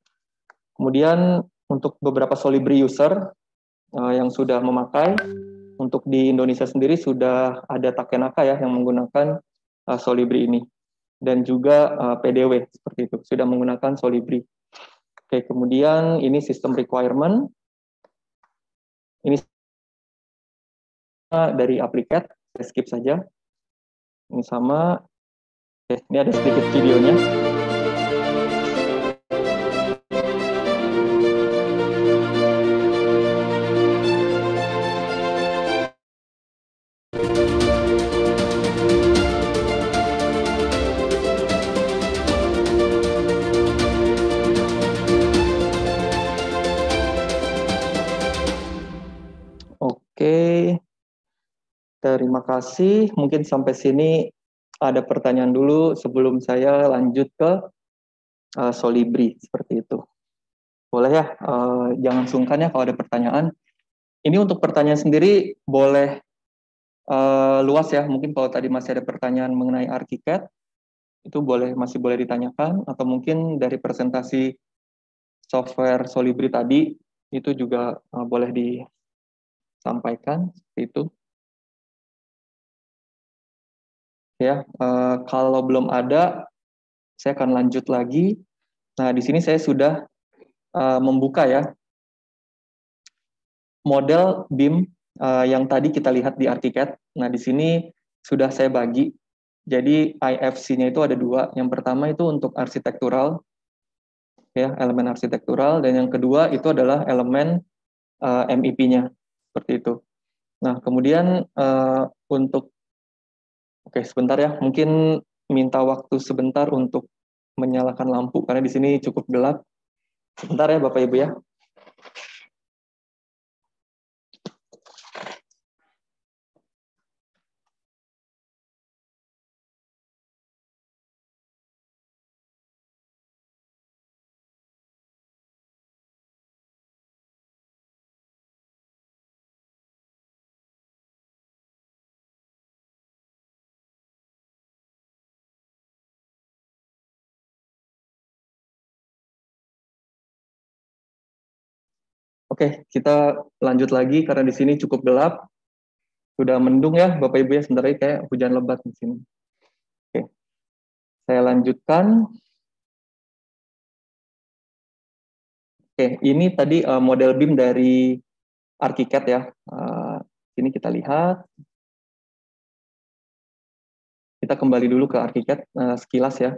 Kemudian untuk beberapa Solibri user yang sudah memakai. Untuk di Indonesia sendiri sudah ada Takenaka ya yang menggunakan Solibri ini, dan juga PDW seperti itu sudah menggunakan Solibri. Oke, kemudian ini sistem requirement. Ini dari Applicat, saya skip saja. Ini sama. Oke, ini ada sedikit videonya. Oke, terima kasih. Mungkin sampai sini ada pertanyaan dulu sebelum saya lanjut ke Solibri, seperti itu. Boleh ya, jangan sungkan ya kalau ada pertanyaan. Ini untuk pertanyaan sendiri boleh luas ya. Mungkin kalau tadi masih ada pertanyaan mengenai ArchiCAD, itu masih boleh ditanyakan, atau mungkin dari presentasi software Solibri tadi, itu juga boleh disampaikan, seperti itu. Ya, kalau belum ada, saya akan lanjut lagi. Nah, di sini saya sudah membuka ya model BIM yang tadi kita lihat di ArchiCAD. Nah, di sini sudah saya bagi. Jadi IFC-nya itu ada dua. Yang pertama itu untuk arsitektural, ya, elemen arsitektural, dan yang kedua itu adalah elemen MEP-nya, seperti itu. Nah, kemudian oke, sebentar ya, mungkin minta waktu sebentar untuk menyalakan lampu, karena di sini cukup gelap. Sebentar ya Bapak Ibu ya. Oke, kita lanjut lagi karena di sini cukup gelap. Sudah mendung ya Bapak Ibu ya, sebentar lagi kayak hujan lebat di sini. Oke. Saya lanjutkan. Oke, ini tadi model BIM dari ArchiCAD ya. Ini kita lihat. Kita kembali dulu ke ArchiCAD sekilas ya.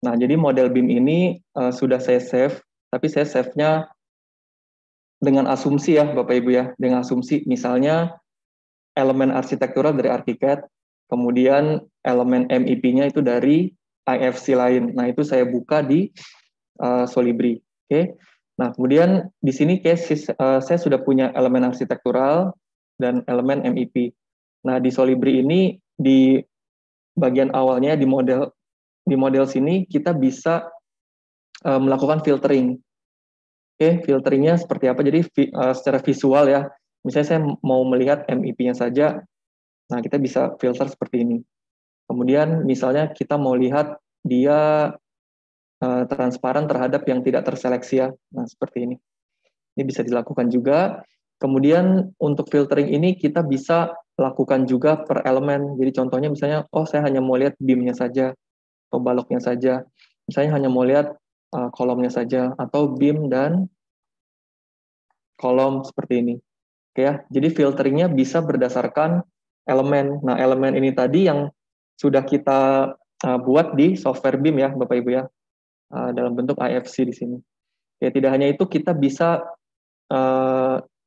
Nah, jadi model BIM ini sudah saya save, tapi saya save-nya dengan asumsi ya Bapak Ibu ya, dengan asumsi misalnya elemen arsitektural dari ArchiCAD, kemudian elemen MEP-nya itu dari IFC lain. Nah, itu saya buka di Solibri. Oke. Nah, kemudian di sini saya sudah punya elemen arsitektural dan elemen MEP. Nah, di Solibri ini di bagian awalnya di model sini kita bisa melakukan filtering. Oke, filteringnya seperti apa? Jadi secara visual ya, misalnya saya mau melihat MEP-nya saja, nah kita bisa filter seperti ini. Kemudian misalnya kita mau lihat dia transparan terhadap yang tidak terseleksi ya, nah seperti ini. Ini bisa dilakukan juga. Kemudian untuk filtering ini kita bisa lakukan juga per elemen. Jadi contohnya misalnya, oh saya hanya mau lihat beam-nya saja, atau baloknya saja. Misalnya hanya mau lihat kolomnya saja, atau beam dan kolom seperti ini. Oke ya, jadi filteringnya bisa berdasarkan elemen. Nah, elemen ini tadi yang sudah kita buat di software BIM ya, Bapak Ibu ya, dalam bentuk IFC di sini. Ya, tidak hanya itu, kita bisa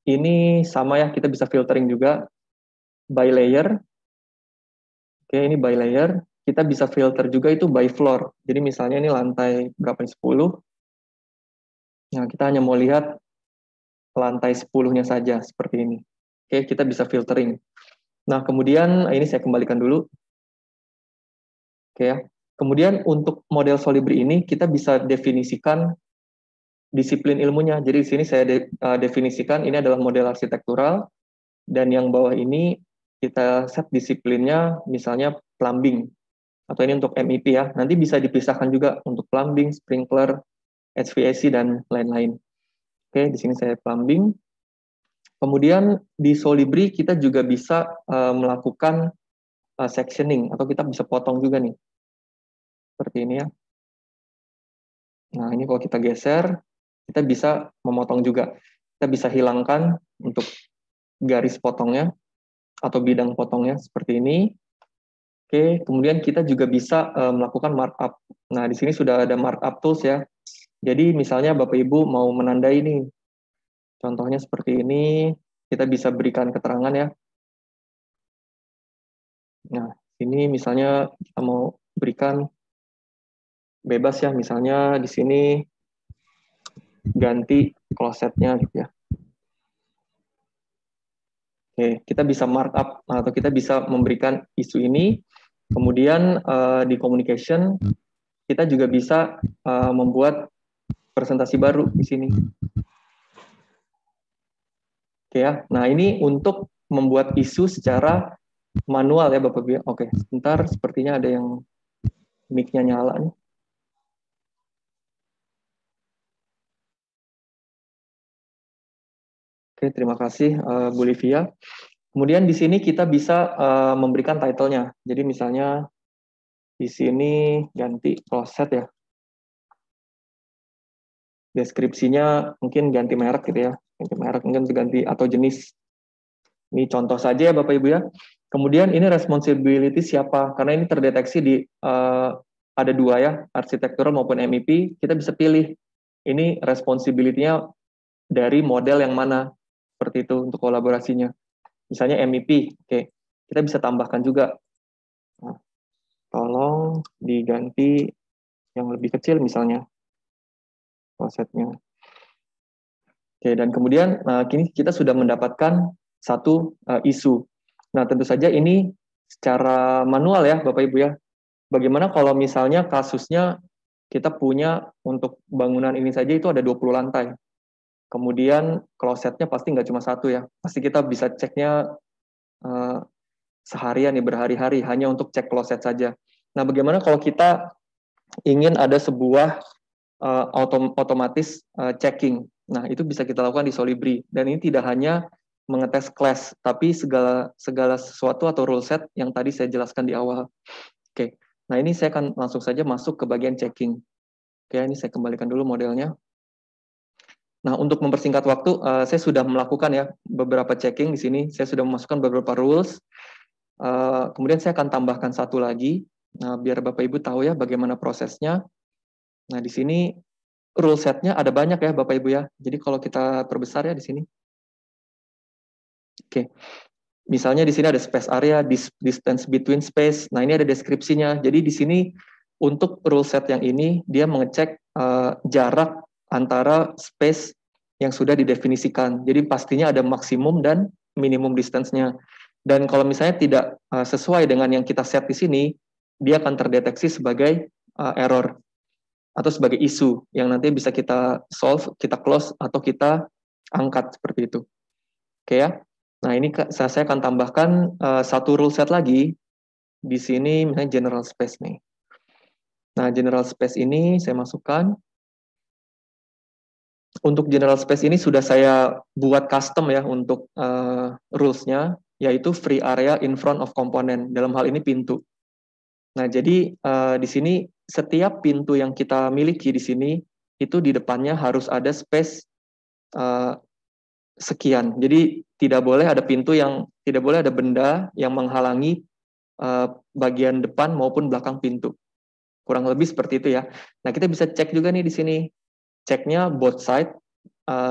ini sama ya, kita bisa filtering juga by layer. Oke, ini by layer. Kita bisa filter juga itu by floor. Jadi misalnya ini lantai berapa nih, 10. Nah, kita hanya mau lihat lantai 10-nya saja seperti ini. Oke, kita bisa filtering. Nah, kemudian ini saya kembalikan dulu. Oke ya. Kemudian untuk model Solibri ini kita bisa definisikan disiplin ilmunya. Jadi di sini saya definisikan ini adalah model arsitektural, dan yang bawah ini kita set disiplinnya misalnya plumbing, atau ini untuk MEP ya. Nanti bisa dipisahkan juga untuk plumbing, sprinkler, HVAC, dan lain-lain. Oke, di sini saya plumbing. Kemudian di Solibri kita juga bisa melakukan sectioning, atau kita bisa potong juga nih. Seperti ini ya. Nah, ini kalau kita geser, kita bisa memotong juga. Kita bisa hilangkan untuk garis potongnya, atau bidang potongnya seperti ini. Oke, kemudian kita juga bisa melakukan markup. Nah, di sini sudah ada markup tools ya. Jadi misalnya Bapak Ibu mau menandai ini, contohnya seperti ini, kita bisa berikan keterangan ya. Nah, ini misalnya kita mau berikan bebas ya, misalnya di sini ganti klosetnya gitu ya. Oke, kita bisa markup atau kita bisa memberikan isu ini. Kemudian di communication kita juga bisa membuat presentasi baru di sini. Oke ya. Nah, ini untuk membuat isu secara manual ya Bapak Ibu. Oke, sebentar sepertinya ada yang mic-nya nyala nih. Oke, terima kasih Bu Livia. Kemudian di sini kita bisa memberikan title-nya. Jadi misalnya di sini ganti kloset ya. Deskripsinya mungkin ganti merek gitu ya. Ganti merek, mungkin ganti atau jenis. Ini contoh saja ya Bapak Ibu ya. Kemudian ini responsibility siapa? Karena ini terdeteksi di ada dua ya, arsitektural maupun MEP. Kita bisa pilih ini responsibility-nya dari model yang mana. Seperti itu untuk kolaborasinya. Misalnya MEP, oke. Kita bisa tambahkan juga. Nah, tolong diganti yang lebih kecil misalnya klosetnya. Oke, dan kemudian kini kita sudah mendapatkan satu isu. Nah, tentu saja ini secara manual ya, Bapak Ibu ya. Bagaimana kalau misalnya kasusnya kita punya untuk bangunan ini saja itu ada 20 lantai. Kemudian klosetnya pasti nggak cuma satu ya. Pasti kita bisa ceknya seharian nih, berhari-hari, hanya untuk cek kloset saja. Nah, bagaimana kalau kita ingin ada sebuah otomatis checking. Nah, itu bisa kita lakukan di Solibri. Dan ini tidak hanya mengetes class, tapi segala sesuatu atau rule set yang tadi saya jelaskan di awal. Oke, nah ini saya akan langsung saja masuk ke bagian checking. Oke, ini saya kembalikan dulu modelnya. Nah, untuk mempersingkat waktu, saya sudah melakukan ya beberapa checking di sini. Saya sudah memasukkan beberapa rules. Kemudian saya akan tambahkan satu lagi, biar Bapak Ibu tahu ya bagaimana prosesnya. Nah, di sini rule setnya ada banyak ya Bapak Ibu ya. Jadi kalau kita perbesar ya di sini. Oke. Misalnya di sini ada space area, distance between space. Nah, ini ada deskripsinya. Jadi di sini untuk rule set yang ini dia mengecek jarak antara space yang sudah didefinisikan. Jadi pastinya ada maksimum dan minimum distance-nya. Dan kalau misalnya tidak sesuai dengan yang kita set di sini, dia akan terdeteksi sebagai error atau sebagai isu yang nanti bisa kita solve, kita close, atau kita angkat seperti itu. Oke ya. Nah, ini saya akan tambahkan satu rule set lagi. Di sini misalnya general space nih. Nah, general space ini saya masukkan. Untuk general space ini sudah saya buat custom ya untuk rules-nya, yaitu free area in front of component. Dalam hal ini pintu. Nah, jadi di sini setiap pintu yang kita miliki di sini, itu di depannya harus ada space sekian. Jadi tidak boleh ada pintu yang, tidak boleh ada benda yang menghalangi bagian depan maupun belakang pintu. Kurang lebih seperti itu ya. Nah, kita bisa cek juga nih di sini. Ceknya both side,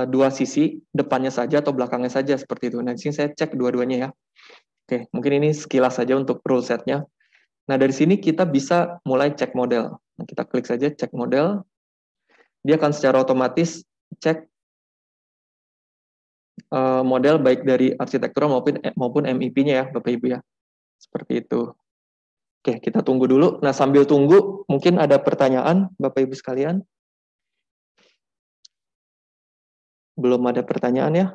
dua sisi, depannya saja atau belakangnya saja seperti itu. Nah, di sini saya cek dua-duanya ya. Oke, mungkin ini sekilas saja untuk rule setnya. Nah, dari sini kita bisa mulai cek model. Nah, kita klik saja cek model. Dia akan secara otomatis cek model baik dari arsitektural maupun MEP-nya ya, Bapak Ibu ya. Seperti itu. Oke, kita tunggu dulu. Nah, sambil tunggu, mungkin ada pertanyaan, Bapak Ibu sekalian? Belum ada pertanyaan ya?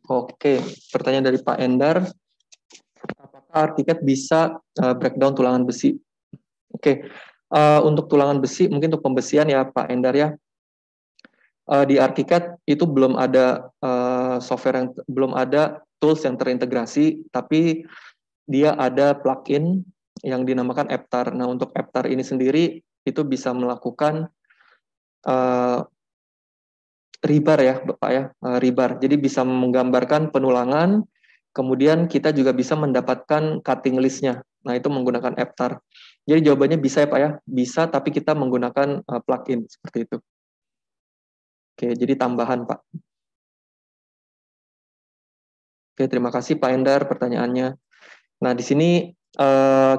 Oke, pertanyaan dari Pak Endar. Apakah ArchiCAD bisa breakdown tulangan besi? Oke, untuk tulangan besi, mungkin untuk pembesian ya Pak Endar ya. Di ArchiCAD itu belum ada software yang belum ada tools yang terintegrasi, tapi dia ada plugin yang dinamakan Aptar. Nah, untuk Aptar ini sendiri itu bisa melakukan rebar ya, Bapak ya, rebar. Jadi bisa menggambarkan penulangan, kemudian kita juga bisa mendapatkan cutting list-nya. Nah, itu menggunakan Aptar. Jadi jawabannya bisa ya Pak ya, bisa tapi kita menggunakan plugin seperti itu. Oke, jadi tambahan Pak. Oke, terima kasih Pak Endar pertanyaannya. Nah, di sini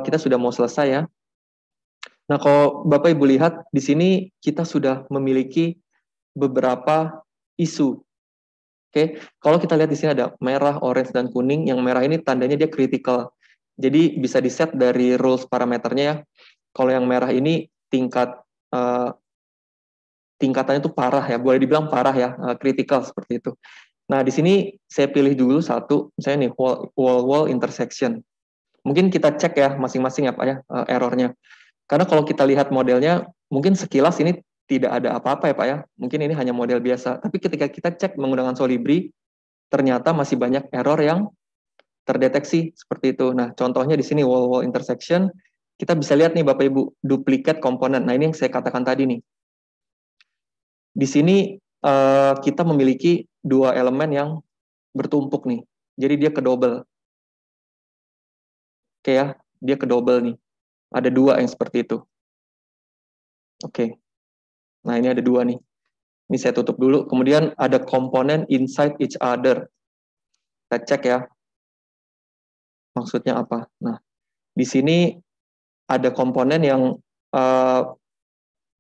kita sudah mau selesai ya. Nah, kalau Bapak Ibu lihat, di sini kita sudah memiliki beberapa isu. Oke, kalau kita lihat di sini ada merah, orange, dan kuning. Yang merah ini tandanya dia critical. Jadi bisa di-set dari rules parameternya ya. Kalau yang merah ini tingkatannya itu parah ya, boleh dibilang parah ya, critical seperti itu. Nah, di sini saya pilih dulu satu, misalnya nih wall intersection. Mungkin kita cek ya masing-masing ya Pak ya, errornya. Karena kalau kita lihat modelnya, mungkin sekilas ini tidak ada apa-apa ya Pak ya. Mungkin ini hanya model biasa. Tapi ketika kita cek menggunakan Solibri, ternyata masih banyak error yang terdeteksi seperti itu. Nah, contohnya di sini wall intersection, kita bisa lihat nih Bapak Ibu, duplicate komponen. Nah, ini yang saya katakan tadi nih. Di sini kita memiliki dua elemen yang bertumpuk nih. Jadi dia kedouble. Oke ya, dia kedouble nih. Ada dua yang seperti itu. Oke. Nah, ini ada dua nih. Ini saya tutup dulu. Kemudian ada komponen inside each other. Kita cek ya. Maksudnya apa? Nah, di sini ada komponen yang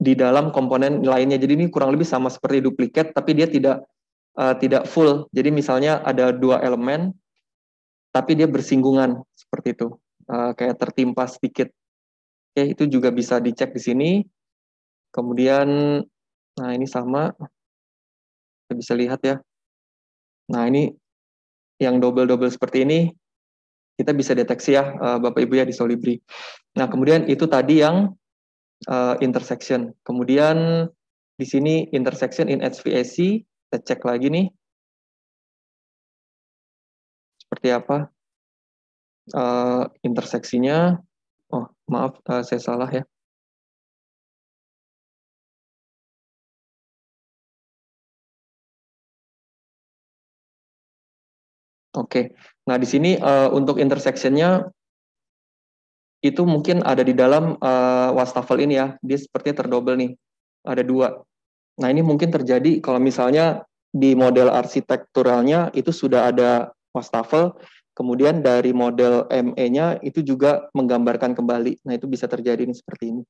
di dalam komponen lainnya. Jadi ini kurang lebih sama seperti duplikat, tapi dia tidak full. Jadi misalnya ada dua elemen, tapi dia bersinggungan seperti itu, kayak tertimpa sedikit. Oke, itu juga bisa dicek di sini. Kemudian, nah ini sama, kita bisa lihat ya. Nah ini yang double-double seperti ini, kita bisa deteksi ya, Bapak Ibu ya di Solibri. Nah kemudian itu tadi yang intersection. Kemudian di sini intersection in HVAC, kita cek lagi nih. Seperti apa interseksinya. Oh maaf, saya salah ya. Oke, nah di sini untuk intersection-nya itu mungkin ada di dalam wastafel ini ya, dia sepertinya terdouble nih, ada dua. Nah ini mungkin terjadi kalau misalnya di model arsitekturalnya itu sudah ada wastafel, kemudian dari model ME-nya itu juga menggambarkan kembali. Nah itu bisa terjadi nih seperti ini.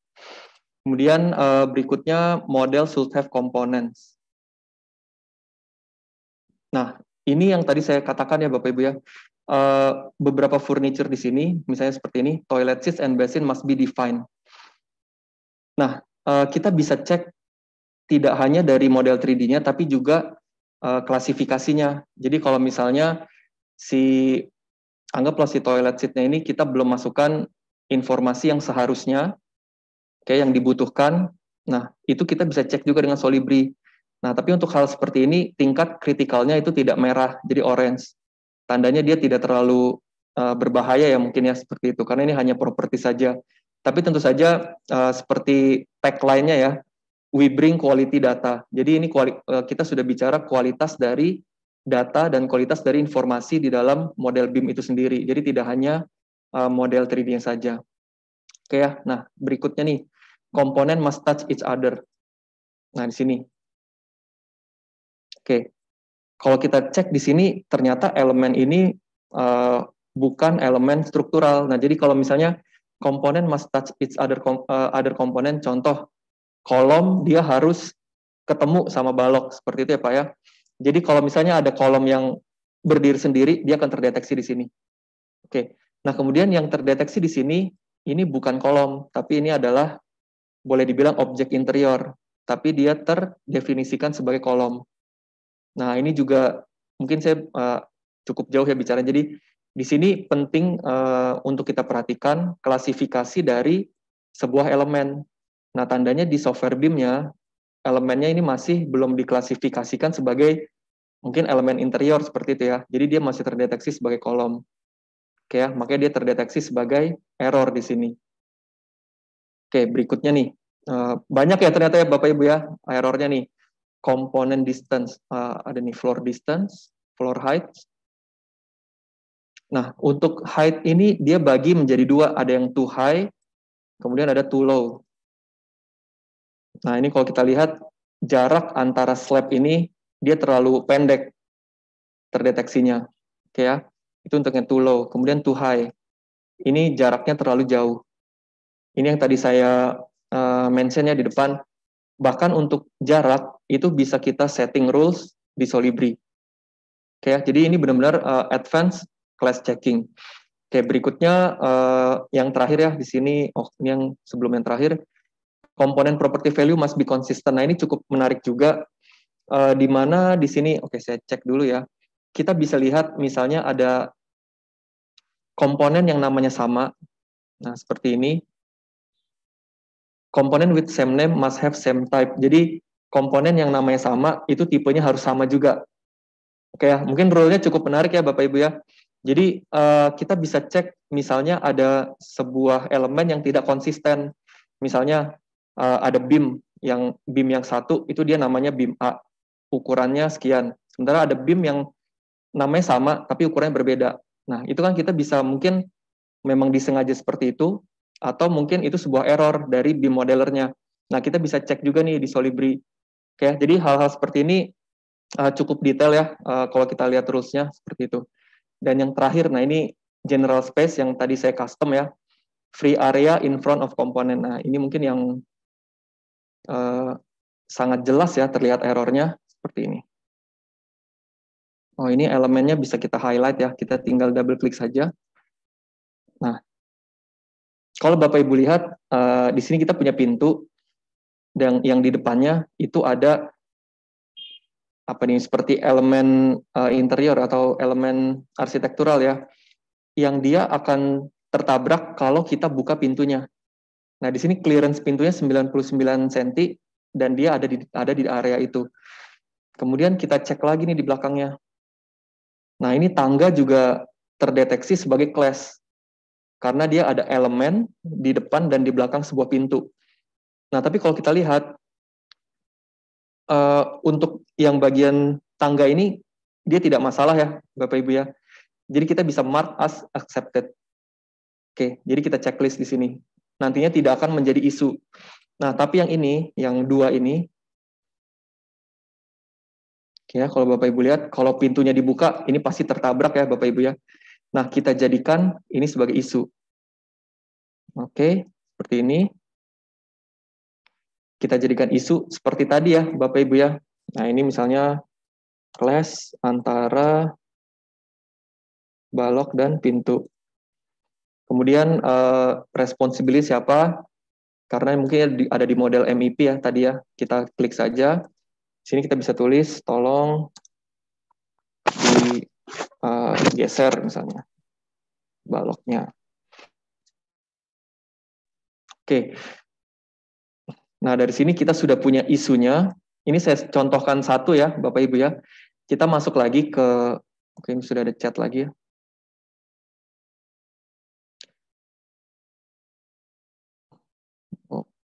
Kemudian berikutnya model should have components. Nah ini yang tadi saya katakan ya Bapak Ibu ya. Beberapa furniture di sini, misalnya seperti ini, toilet seats and basin must be defined. Nah, kita bisa cek tidak hanya dari model 3D-nya, tapi juga klasifikasinya. Jadi kalau misalnya anggaplah si toilet seat-nya ini kita belum masukkan informasi yang seharusnya, yang dibutuhkan, nah itu kita bisa cek juga dengan Solibri. Nah, tapi untuk hal seperti ini, tingkat kritikalnya itu tidak merah, jadi orange. Tandanya dia tidak terlalu berbahaya ya mungkin ya seperti itu, karena ini hanya properti saja. Tapi tentu saja seperti tagline-nya ya, we bring quality data. Jadi ini kita sudah bicara kualitas dari data dan kualitas dari informasi di dalam model BIM itu sendiri. Jadi tidak hanya model 3D-nya saja. Oke ya, nah berikutnya nih, komponen must touch each other. Nah di sini. Oke, kalau kita cek di sini, ternyata elemen ini bukan elemen struktural. Nah, jadi kalau misalnya komponen must touch each other komponen, contoh kolom dia harus ketemu sama balok seperti itu ya Pak ya. Jadi kalau misalnya ada kolom yang berdiri sendiri, dia akan terdeteksi di sini. Oke. Nah, kemudian yang terdeteksi di sini ini bukan kolom, tapi ini adalah boleh dibilang objek interior, tapi dia terdefinisikan sebagai kolom. Nah, ini juga mungkin saya cukup jauh ya bicara. Jadi di sini penting untuk kita perhatikan klasifikasi dari sebuah elemen. Nah, tandanya di software BIM-nya, elemennya ini masih belum diklasifikasikan sebagai mungkin elemen interior seperti itu ya. Jadi dia masih terdeteksi sebagai kolom. Oke ya, makanya dia terdeteksi sebagai error di sini. Oke, berikutnya nih. Banyak ya ternyata ya Bapak Ibu ya, errornya nih. Komponen distance, ada nih floor distance, floor height. Nah, untuk height ini dia bagi menjadi dua, ada yang too high, kemudian ada too low. Nah, ini kalau kita lihat jarak antara slab ini dia terlalu pendek terdeteksinya. Oke ya. Itu untuk yang too low, kemudian too high. Ini jaraknya terlalu jauh. Ini yang tadi saya mention-nya di depan. Bahkan untuk jarak itu bisa kita setting rules di Solibri. Oke ya. Jadi ini benar-benar advanced class checking. Oke, berikutnya yang terakhir ya di sini, ini yang sebelum yang terakhir, komponen property value must be consistent. Nah, ini cukup menarik juga, di mana di sini, oke saya cek dulu ya, kita bisa lihat misalnya ada komponen yang namanya sama, nah seperti ini, komponen with same name must have same type. Jadi komponen yang namanya sama, itu tipenya harus sama juga. Oke ya, mungkin rule-nya cukup menarik ya Bapak Ibu ya. Jadi kita bisa cek misalnya ada sebuah elemen yang tidak konsisten. Misalnya ada BIM yang satu itu dia namanya BIM A, ukurannya sekian. Sementara ada BIM yang namanya sama tapi ukurannya berbeda. Nah, itu kan kita bisa mungkin memang disengaja seperti itu, atau mungkin itu sebuah error dari BIM modelernya. Nah, kita bisa cek juga nih di Solibri. Oke, jadi hal-hal seperti ini cukup detail ya kalau kita lihat rules-nya seperti itu. Dan yang terakhir, nah ini general space yang tadi saya custom ya, free area in front of component. Nah, ini mungkin yang sangat jelas ya terlihat errornya seperti ini. Oh, ini elemennya bisa kita highlight ya, kita tinggal double klik saja. Nah, kalau Bapak Ibu lihat, di sini kita punya pintu, dan yang di depannya itu ada apa nih, seperti elemen interior atau elemen arsitektural ya, yang dia akan tertabrak kalau kita buka pintunya. Nah, di sini clearance pintunya 99 cm dan dia ada di area itu. Kemudian kita cek lagi nih di belakangnya. Nah, ini tangga juga terdeteksi sebagai clash karena dia ada elemen di depan dan di belakang sebuah pintu. Nah, tapi kalau kita lihat untuk yang bagian tangga ini dia tidak masalah ya, Bapak Ibu ya. Jadi kita bisa mark as accepted. Oke, jadi kita checklist di sini. Nantinya tidak akan menjadi isu. Nah, tapi yang ini, yang dua ini, ya kalau Bapak Ibu lihat, kalau pintunya dibuka, ini pasti tertabrak ya Bapak Ibu ya. Nah, kita jadikan ini sebagai isu. Oke, seperti ini. Kita jadikan isu seperti tadi ya Bapak Ibu ya. Nah, ini misalnya clash antara balok dan pintu. Kemudian responsibility siapa? Karena mungkin ada di model MIP ya tadi ya. Kita klik saja. Sini kita bisa tulis, tolong digeser misalnya baloknya. Oke. Nah, dari sini kita sudah punya isunya. Ini saya contohkan satu ya, Bapak Ibu ya. Kita masuk lagi ke, oke ini sudah ada chat lagi ya.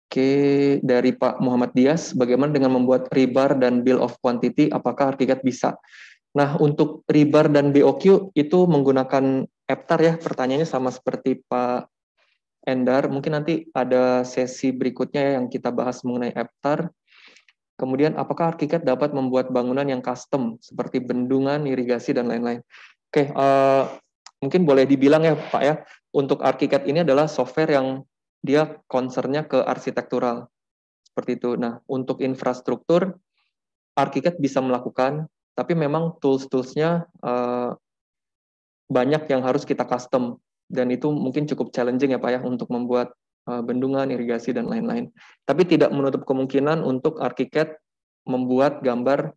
Oke, dari Pak Muhammad Dias, bagaimana dengan membuat rebar dan bill of quantity, apakah ArchiCAD bisa? Nah, untuk rebar dan BOQ itu menggunakan EPTAR ya, pertanyaannya sama seperti Pak Endar, mungkin nanti ada sesi berikutnya ya, yang kita bahas mengenai EPTAR. Kemudian, apakah ArchiCAD dapat membuat bangunan yang custom, seperti bendungan, irigasi, dan lain-lain? Oke, mungkin boleh dibilang ya Pak ya, untuk ArchiCAD ini adalah software yang dia concern-nya ke arsitektural. Seperti itu. Nah, untuk infrastruktur, ArchiCAD bisa melakukan, tapi memang tools-toolsnya banyak yang harus kita custom. Dan itu mungkin cukup challenging ya Pak ya, untuk membuat bendungan, irigasi, dan lain-lain. Tapi tidak menutup kemungkinan untuk ArchiCAD membuat gambar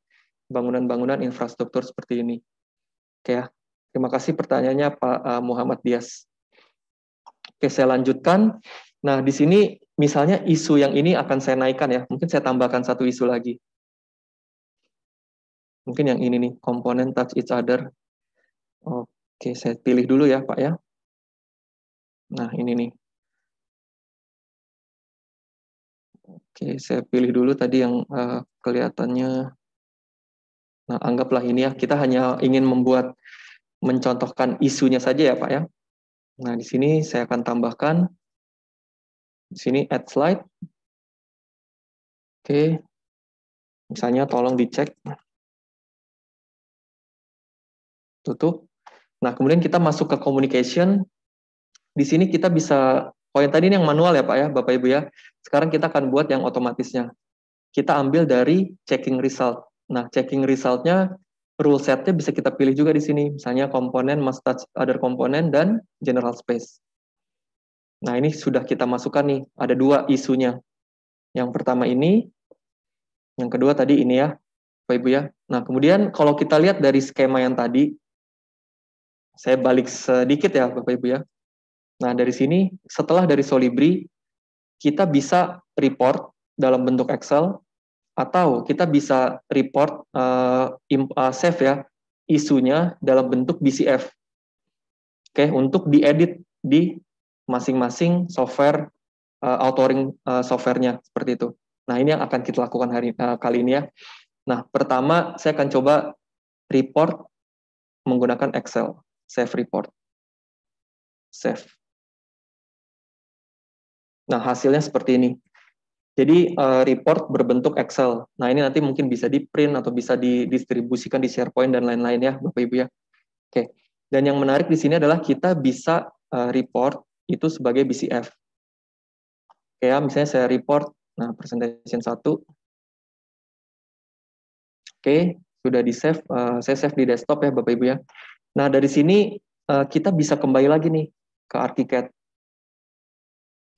bangunan-bangunan infrastruktur seperti ini. Oke ya, terima kasih pertanyaannya Pak Muhammad Dias. Oke, saya lanjutkan. Nah, di sini misalnya isu yang ini akan saya naikkan ya, mungkin saya tambahkan satu isu lagi. Mungkin yang ini nih, komponen touch each other. Oke, saya pilih dulu ya Pak ya. Nah, ini nih. Oke, saya pilih dulu tadi yang kelihatannya. Nah, anggaplah ini ya, kita hanya ingin mencontohkan isunya saja ya Pak ya. Nah, di sini saya akan tambahkan, di sini add slide. Oke, misalnya tolong dicek. Tutup. Nah, kemudian kita masuk ke communication. Di sini kita bisa, poin tadi ini yang manual ya Pak ya, Bapak Ibu ya. Sekarang kita akan buat yang otomatisnya. Kita ambil dari checking result. Nah, checking resultnya, rule setnya bisa kita pilih juga di sini. Misalnya komponen must touch other component dan general space. Nah, ini sudah kita masukkan nih. Ada dua isunya. Yang pertama ini, yang kedua tadi ini ya, Bapak Ibu ya. Nah, kemudian kalau kita lihat dari skema yang tadi, saya balik sedikit ya Bapak Ibu ya. Nah, dari sini, setelah dari Solibri, kita bisa report dalam bentuk Excel, atau kita bisa report, save ya, isunya dalam bentuk BCF. Oke, untuk diedit di masing-masing software, authoring softwarenya, seperti itu. Nah, ini yang akan kita lakukan kali ini ya. Nah, pertama, saya akan coba report menggunakan Excel. Save report. Save. Nah, hasilnya seperti ini. Jadi, report berbentuk Excel. Nah, ini nanti mungkin bisa di-print atau bisa didistribusikan di SharePoint dan lain-lain ya, Bapak Ibu ya. Oke. Dan yang menarik di sini adalah kita bisa report itu sebagai BCF. Oke ya, misalnya saya report, nah, presentation 1. Oke, sudah di-save. Saya save di desktop ya, Bapak Ibu ya. Nah, dari sini kita bisa kembali lagi nih ke ArchiCAD.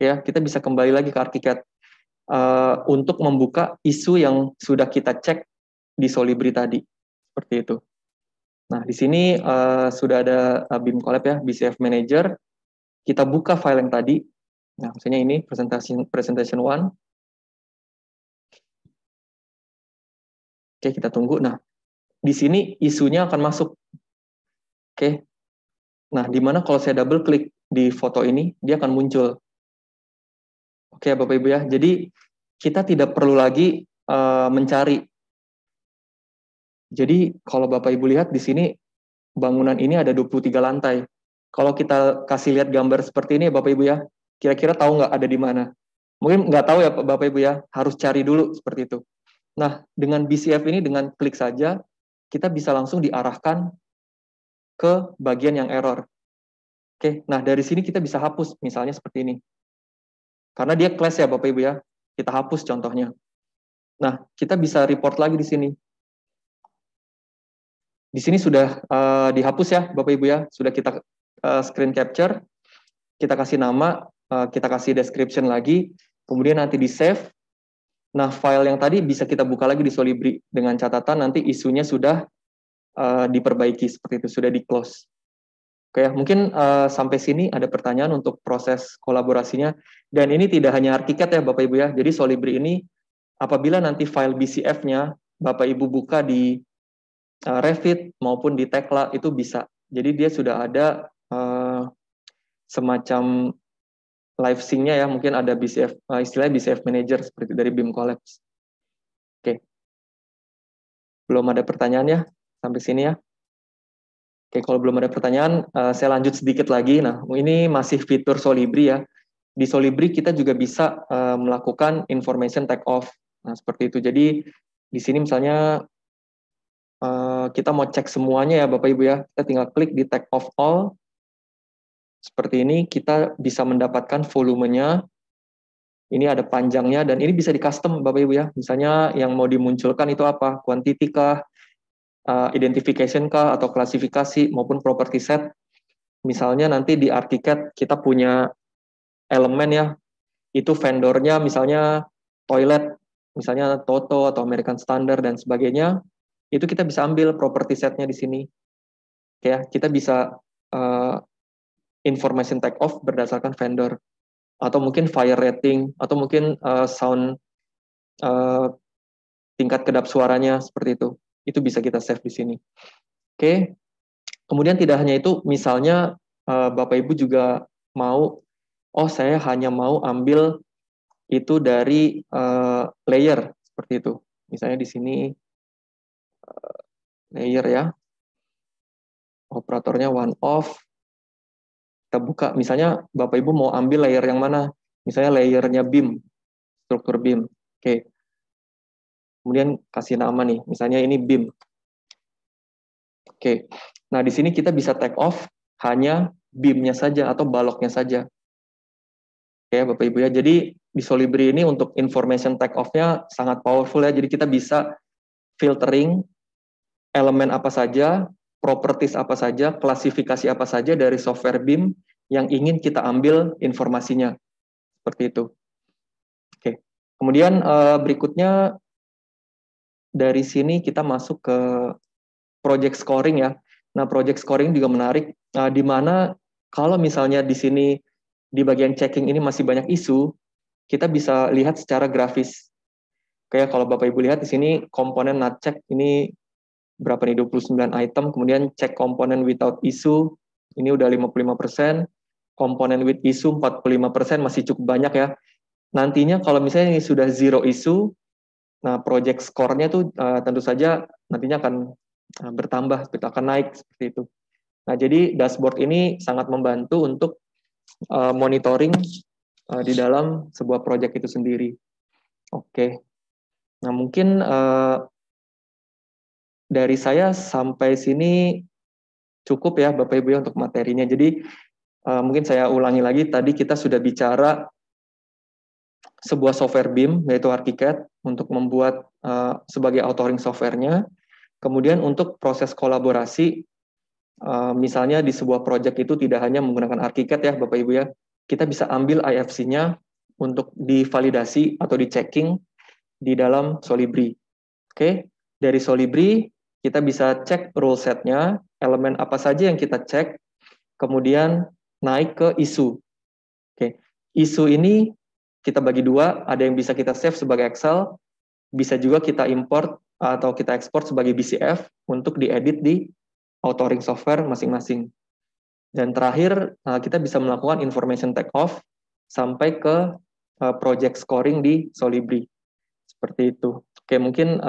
Ya, kita bisa kembali lagi ke ArchiCAD untuk membuka isu yang sudah kita cek di Solibri tadi, seperti itu. Nah, di sini sudah ada BIM Collab ya, BCF Manager. Kita buka file yang tadi. Nah, misalnya ini presentation 1. Oke, kita tunggu. Nah, di sini isunya akan masuk. Oke. Nah, di mana kalau saya double klik di foto ini, dia akan muncul. Oke, Bapak Ibu ya. Jadi, kita tidak perlu lagi mencari. Jadi, kalau Bapak Ibu lihat di sini, bangunan ini ada 23 lantai. Kalau kita kasih lihat gambar seperti ini, Bapak Ibu ya, kira-kira tahu nggak ada di mana? Mungkin nggak tahu ya, Bapak Ibu ya, harus cari dulu seperti itu. Nah, dengan BCF ini, dengan klik saja, kita bisa langsung diarahkan ke bagian yang error. Oke, nah dari sini kita bisa hapus, misalnya seperti ini. Karena dia clash ya Bapak Ibu ya, kita hapus contohnya. Nah, kita bisa report lagi di sini. Di sini sudah dihapus ya Bapak Ibu ya, sudah kita screen capture, kita kasih nama, kita kasih description lagi, kemudian nanti di save. Nah, file yang tadi bisa kita buka lagi di Solibri dengan catatan nanti isunya sudah diperbaiki seperti itu, sudah di-close. Oke, mungkin sampai sini ada pertanyaan untuk proses kolaborasinya. Dan ini tidak hanya ArchiCAD ya Bapak Ibu ya, jadi Solibri ini apabila nanti file BCF-nya Bapak Ibu buka di Revit maupun di Tekla itu bisa. Jadi dia sudah ada semacam live sync-nya ya, mungkin ada BCF, istilahnya BCF Manager seperti dari BIM Collapse. Oke. Belum ada pertanyaan ya sampai sini ya. Oke, kalau belum ada pertanyaan, saya lanjut sedikit lagi. Nah, ini masih fitur Solibri ya. Di Solibri kita juga bisa melakukan information take off. Nah, seperti itu. Jadi di sini misalnya kita mau cek semuanya ya Bapak Ibu ya. Kita tinggal klik di take off all. Seperti ini kita bisa mendapatkan volumenya. Ini ada panjangnya dan ini bisa di custom Bapak Ibu ya. Misalnya yang mau dimunculkan itu apa? Quantity kah? Identification kah? Atau klasifikasi maupun property set. Misalnya nanti di ArchiCAD kita punya elemen ya. Itu vendornya misalnya toilet, misalnya Toto atau American Standard dan sebagainya. itu kita bisa ambil property setnya di sini. Ya, kita bisa information take off berdasarkan vendor, atau mungkin fire rating, atau mungkin sound tingkat kedap suaranya seperti itu. Itu bisa kita save di sini. Oke. Kemudian tidak hanya itu, misalnya Bapak Ibu juga mau, oh saya hanya mau ambil itu dari layer seperti itu. Misalnya di sini layer ya. Operatornya one off. Kita buka, misalnya Bapak Ibu mau ambil layer yang mana? Misalnya layernya BIM, struktur BIM. Oke. Kemudian kasih nama nih, misalnya ini BIM. Oke. Nah, di sini kita bisa take off hanya BIM-nya saja atau baloknya saja. Oke, Bapak Ibu ya. Jadi di Solibri ini untuk information take off-nya sangat powerful ya. Jadi kita bisa filtering elemen apa saja, properties apa saja, klasifikasi apa saja dari software BIM yang ingin kita ambil informasinya. Seperti itu. Oke. Kemudian berikutnya dari sini kita masuk ke project scoring ya. Nah, project scoring juga menarik, di mana kalau misalnya di sini di bagian checking ini masih banyak isu, kita bisa lihat secara grafis. Kayak kalau Bapak Ibu lihat di sini komponen not check ini berapa nih, 29 item, kemudian check komponen without issue ini udah 55%, komponen with issue 45%, masih cukup banyak ya. Nantinya kalau misalnya ini sudah zero issue, nah project score-nya tuh tentu saja nantinya akan bertambah, itu akan naik seperti itu. Nah, jadi dashboard ini sangat membantu untuk monitoring di dalam sebuah project itu sendiri. Oke. Nah, mungkin dari saya sampai sini cukup ya Bapak Ibu ya untuk materinya. Jadi mungkin saya ulangi lagi, tadi kita sudah bicara sebuah software BIM, yaitu ArchiCAD, untuk membuat sebagai authoring software-nya. Kemudian untuk proses kolaborasi, misalnya di sebuah project itu tidak hanya menggunakan ArchiCAD ya Bapak Ibu ya, kita bisa ambil IFC-nya untuk divalidasi atau di-checking di dalam Solibri. Oke, dari Solibri kita bisa cek rule set-nya, elemen apa saja yang kita cek, kemudian naik ke isu. Oke, isu ini kita bagi dua, ada yang bisa kita save sebagai Excel, bisa juga kita import atau kita ekspor sebagai BCF untuk diedit di authoring software masing-masing. Dan terakhir, kita bisa melakukan information take off sampai ke project scoring di Solibri. Seperti itu. Oke, mungkin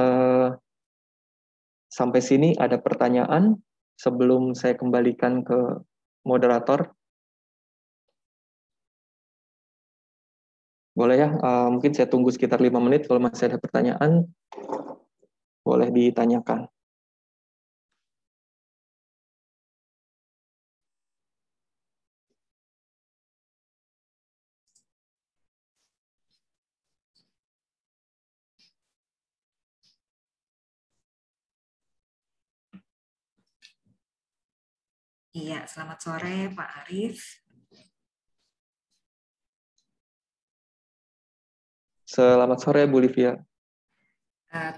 sampai sini ada pertanyaan sebelum saya kembalikan ke moderator. Boleh ya, mungkin saya tunggu sekitar 5 menit, kalau masih ada pertanyaan, boleh ditanyakan. Iya, selamat sore Pak Arif. Selamat sore Bu Livia.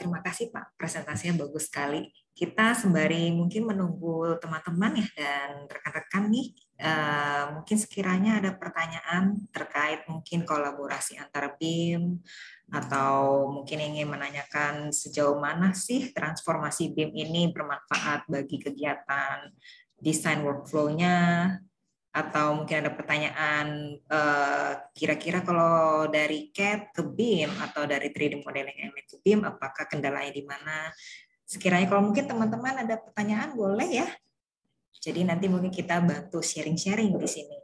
Terima kasih Pak, presentasinya bagus sekali. Kita sembari mungkin menunggu teman-teman ya dan rekan-rekan nih, mungkin sekiranya ada pertanyaan terkait mungkin kolaborasi antara BIM atau mungkin ingin menanyakan sejauh mana sih transformasi BIM ini bermanfaat bagi kegiatan desain workflow-nya, atau mungkin ada pertanyaan kira-kira kalau dari CAD ke BIM atau dari 3D modeling element ke BIM, apakah kendalanya di mana? Sekiranya kalau mungkin teman-teman ada pertanyaan boleh ya. Jadi nanti mungkin kita bantu sharing-sharing di sini.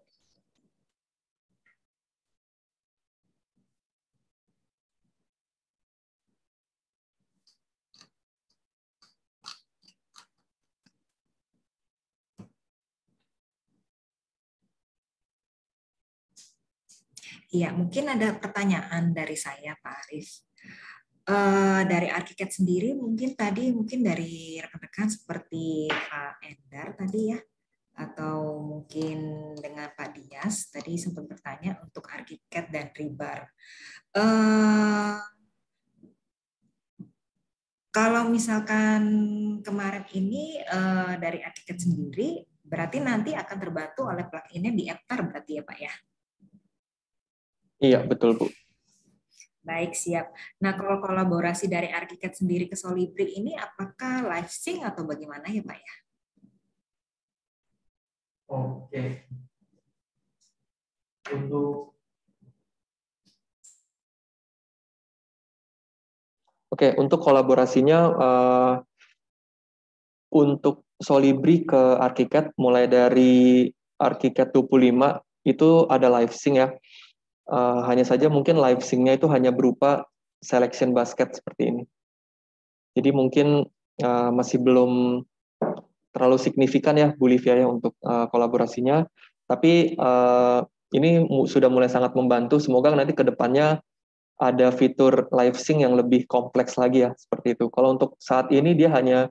Iya, mungkin ada pertanyaan dari saya, Pak Arif. Dari ArchiCAD sendiri, mungkin dari rekan-rekan seperti Pak Endar tadi ya, atau mungkin dengan Pak Dias tadi sempat bertanya untuk ArchiCAD dan Rebar. Kalau misalkan kemarin ini dari Archicad sendiri, berarti nanti akan terbantu oleh plugin-nya di Aptar berarti ya Pak ya? Iya, betul Bu. Baik, siap. Nah, kalau kolaborasi dari Archicad sendiri ke Solibri ini apakah live sync atau bagaimana ya Pak ya? Oke. Untuk untuk kolaborasinya untuk Solibri ke Archicad mulai dari Archicad 25 itu ada live sync ya. Hanya saja mungkin live sync-nya itu hanya berupa selection basket seperti ini. Jadi mungkin masih belum terlalu signifikan ya Bu Livia ya untuk kolaborasinya. Tapi ini sudah mulai sangat membantu. Semoga nanti ke depannya ada fitur live sync yang lebih kompleks lagi ya seperti itu. Kalau untuk saat ini dia hanya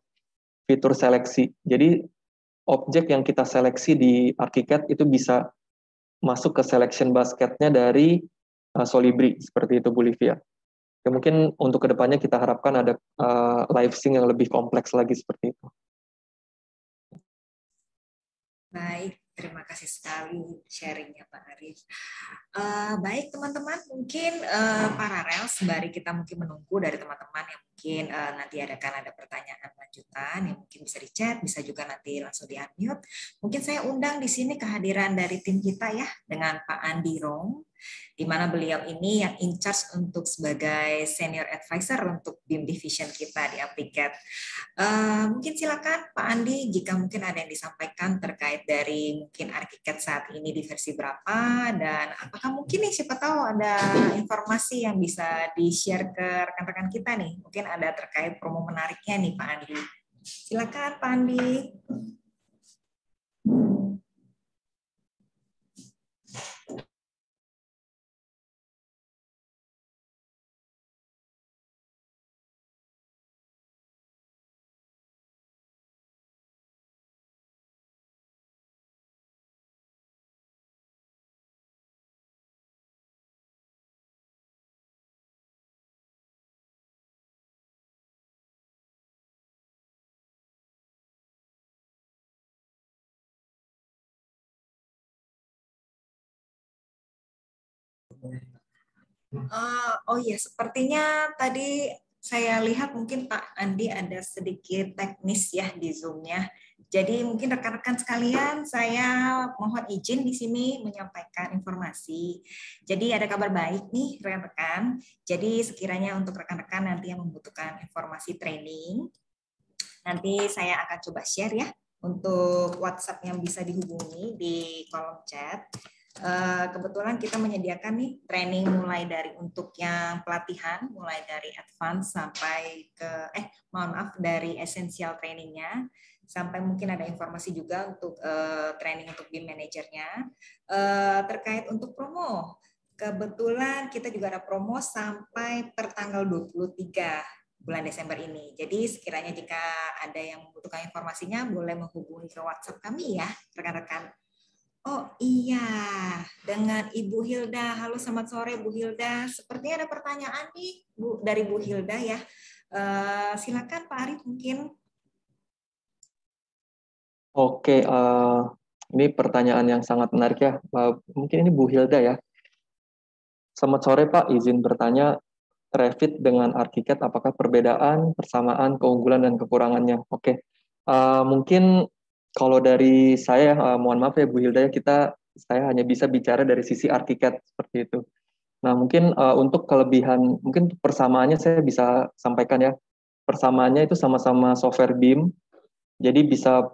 fitur seleksi. Jadi objek yang kita seleksi di Archicad itu bisa masuk ke selection basketnya dari Solibri seperti itu Bu Livia. Ya, mungkin untuk kedepannya kita harapkan ada live sync yang lebih kompleks lagi seperti itu. Baik, terima kasih sekali sharingnya Pak Arif. Baik teman-teman, mungkin paralel sembari kita mungkin menunggu dari teman-teman yang mungkin nanti akan ada pertanyaan lanjutan yang mungkin bisa di chat, bisa juga nanti langsung di unmute. Mungkin saya undang di sini kehadiran dari tim kita ya dengan Pak Andi Rong, di mana beliau ini yang in charge untuk sebagai senior advisor untuk BIM division kita di Archicad. Mungkin silakan Pak Andi jika mungkin ada yang disampaikan terkait dari mungkin Archicad saat ini di versi berapa dan apakah mungkin nih siapa tahu ada informasi yang bisa di-share ke rekan-rekan kita nih, mungkin ada terkait promo menariknya nih Pak Andi. Silakan Pak Andi. Oh iya, sepertinya tadi saya lihat mungkin Pak Andi ada sedikit teknis ya di Zoom-nya. Jadi mungkin rekan-rekan sekalian, saya mohon izin di sini menyampaikan informasi. Jadi ada kabar baik nih rekan-rekan. Jadi sekiranya untuk rekan-rekan nanti yang membutuhkan informasi training, nanti saya akan coba share ya untuk WhatsApp yang bisa dihubungi di kolom chat. Kebetulan kita menyediakan nih training mulai dari untuk yang pelatihan, mulai dari advance sampai ke dari essential trainingnya, sampai mungkin ada informasi juga untuk training untuk BIM manajernya. Terkait untuk promo, kebetulan kita juga ada promo sampai per tanggal 23 bulan Desember ini. Jadi sekiranya jika ada yang membutuhkan informasinya, boleh menghubungi ke WhatsApp kami ya, rekan-rekan. Oh iya, dengan Ibu Hilda. Halo, selamat sore Bu Hilda. Sepertinya ada pertanyaan nih Bu, dari Bu Hilda ya. Silakan Pak Arif mungkin. Oke, ini pertanyaan yang sangat menarik ya. Mungkin ini Bu Hilda ya. Selamat sore Pak, izin bertanya, Revit dengan Archicad apakah perbedaan, persamaan, keunggulan, dan kekurangannya? Oke, mungkin kalau dari saya, mohon maaf ya Bu Hilda, saya hanya bisa bicara dari sisi Archicad seperti itu. Nah mungkin untuk kelebihan, mungkin persamaannya saya bisa sampaikan ya. Persamaannya itu sama-sama software BIM, jadi bisa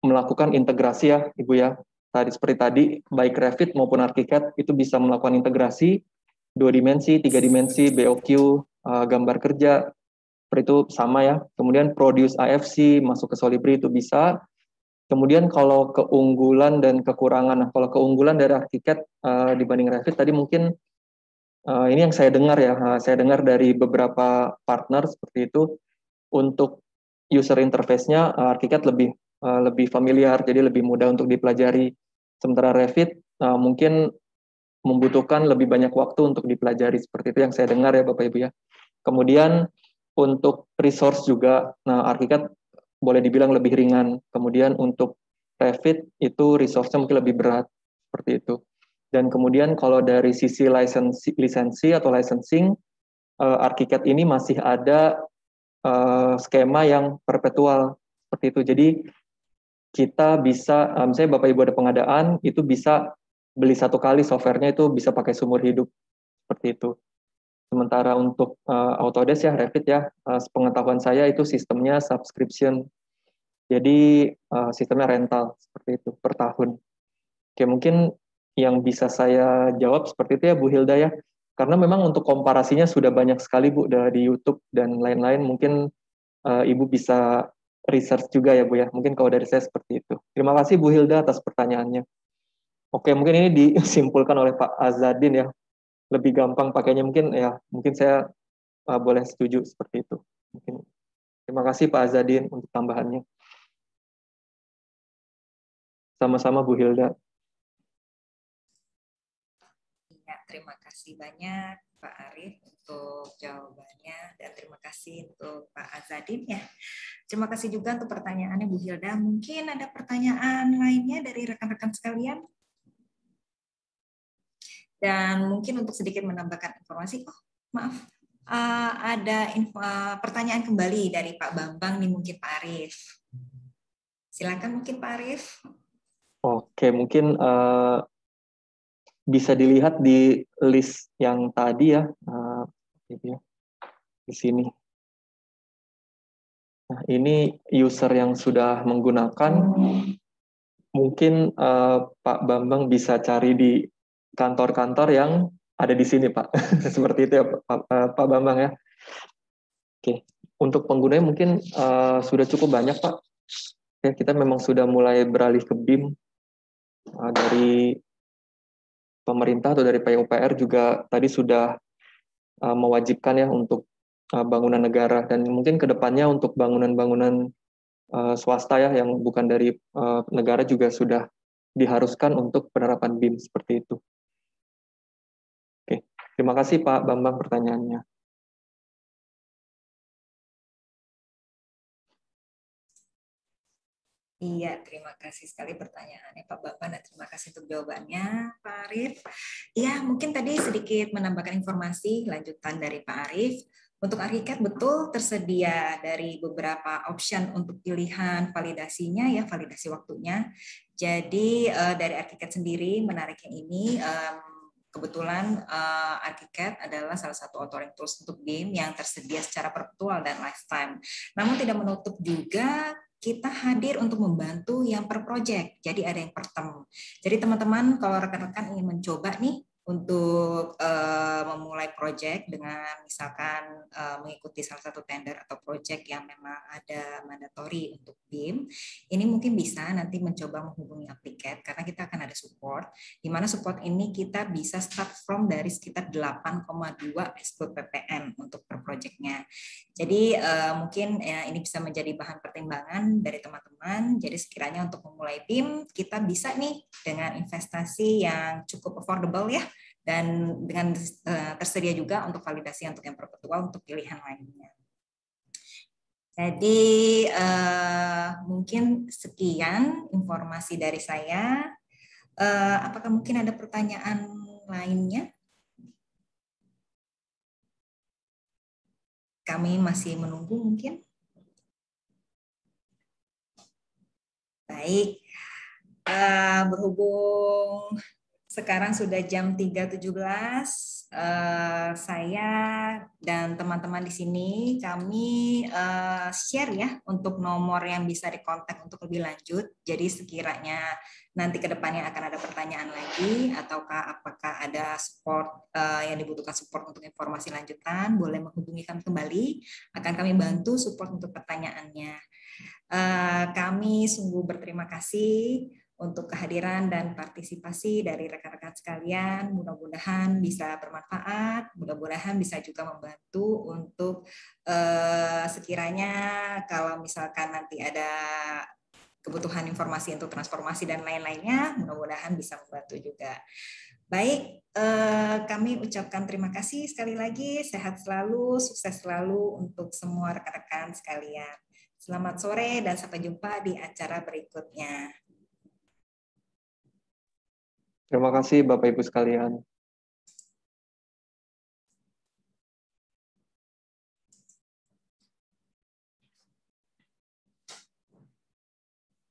melakukan integrasi ya Ibu ya. Seperti tadi, baik Revit maupun Archicad itu bisa melakukan integrasi 2 dimensi, 3 dimensi, BOQ, gambar kerja, seperti itu sama ya. Kemudian Produce AFC, masuk ke Solibri itu bisa. Kemudian kalau keunggulan dan kekurangan, kalau keunggulan dari Archicad dibanding Revit, tadi mungkin ini yang saya dengar ya, saya dengar dari beberapa partner seperti itu, untuk user interface-nya Archicad lebih familiar, jadi lebih mudah untuk dipelajari. Sementara Revit mungkin membutuhkan lebih banyak waktu untuk dipelajari, seperti itu yang saya dengar ya Bapak Ibu ya. Kemudian untuk resource juga, nah ArchiCAD boleh dibilang lebih ringan. Kemudian untuk Revit itu resource-nya mungkin lebih berat, seperti itu. Dan kemudian kalau dari sisi lisensi atau licensing, ArchiCAD ini masih ada skema yang perpetual, seperti itu. Jadi kita bisa, misalnya Bapak Ibu ada pengadaan, itu bisa beli satu kali software-nya itu bisa pakai seumur hidup, seperti itu. Sementara untuk Autodesk ya, Revit ya, sepengetahuan saya itu sistemnya subscription. Jadi sistemnya rental, seperti itu, per tahun. Oke, mungkin yang bisa saya jawab seperti itu ya Bu Hilda ya. Karena memang untuk komparasinya sudah banyak sekali Bu di YouTube dan lain-lain. Mungkin Ibu bisa research juga ya Bu ya. Mungkin kalau dari saya seperti itu. Terima kasih Bu Hilda atas pertanyaannya. Oke, mungkin ini disimpulkan oleh Pak Azadin ya. Lebih gampang pakainya mungkin ya. Mungkin saya boleh setuju seperti itu. Mungkin. Terima kasih Pak Azadin untuk tambahannya. Sama-sama Bu Hilda. Ya, terima kasih banyak Pak Arif untuk jawabannya dan terima kasih untuk Pak Azadin ya. Terima kasih juga untuk pertanyaannya Bu Hilda. Mungkin ada pertanyaan lainnya dari rekan-rekan sekalian? Dan mungkin untuk sedikit menambahkan informasi, ada pertanyaan kembali dari Pak Bambang nih, mungkin Pak Arif. Silakan mungkin Pak Arif. Oke, mungkin bisa dilihat di list yang tadi ya, di sini. Nah, ini user yang sudah menggunakan, mungkin Pak Bambang bisa cari di kantor-kantor yang ada di sini, Pak. Seperti itu ya, Pak Bambang ya. Oke, untuk penggunanya mungkin sudah cukup banyak, Pak. Oke, kita memang sudah mulai beralih ke BIM dari pemerintah atau dari PUPR juga tadi sudah mewajibkan ya untuk bangunan negara, dan mungkin kedepannya untuk bangunan-bangunan swasta ya yang bukan dari negara juga sudah diharuskan untuk penerapan BIM seperti itu. Oke, terima kasih Pak Bambang pertanyaannya. Iya, terima kasih sekali pertanyaannya Pak Bambang dan terima kasih untuk jawabannya Pak Arif. Iya, mungkin tadi sedikit menambahkan informasi lanjutan dari Pak Arif. Untuk ArchiCAD betul tersedia dari beberapa option untuk pilihan validasinya ya, validasi waktunya. Jadi dari ArchiCAD sendiri menariknya ini kebetulan ArchiCAD adalah salah satu authoring tools untuk BIM yang tersedia secara perpetual dan lifetime. Namun tidak menutup juga kita hadir untuk membantu yang per project, jadi ada yang per term. Jadi teman-teman kalau rekan-rekan ingin mencoba nih untuk memulai project dengan misalkan mengikuti salah satu tender atau project yang memang ada mandatory untuk BIM, ini mungkin bisa nanti mencoba menghubungi ArchiCAD karena kita akan ada support, di mana support ini kita bisa start from dari sekitar 8,2 SKUD PPM untuk per projectnya. Jadi mungkin ini bisa menjadi bahan pertimbangan dari teman-teman. Jadi sekiranya untuk memulai BIM, kita bisa nih dengan investasi yang cukup affordable ya, dan dengan tersedia juga untuk validasi untuk yang perpetual untuk pilihan lainnya. Jadi mungkin sekian informasi dari saya. Apakah mungkin ada pertanyaan lainnya? Kami masih menunggu mungkin. Baik, berhubung sekarang sudah jam 3.17, saya dan teman-teman di sini kami share ya untuk nomor yang bisa dikontak untuk lebih lanjut. Jadi sekiranya nanti ke depannya akan ada pertanyaan lagi ataukah apakah ada support yang dibutuhkan support untuk informasi lanjutan, boleh menghubungi kami kembali, akan kami bantu support untuk pertanyaannya. Kami sungguh berterima kasih untuk kehadiran dan partisipasi dari rekan-rekan sekalian. Mudah-mudahan bisa bermanfaat, mudah-mudahan bisa juga membantu untuk sekiranya kalau misalkan nanti ada kebutuhan informasi untuk transformasi dan lain-lainnya, mudah-mudahan bisa membantu juga. Baik, kami ucapkan terima kasih sekali lagi, sehat selalu, sukses selalu untuk semua rekan-rekan sekalian. Selamat sore dan sampai jumpa di acara berikutnya. Terima kasih Bapak Ibu sekalian.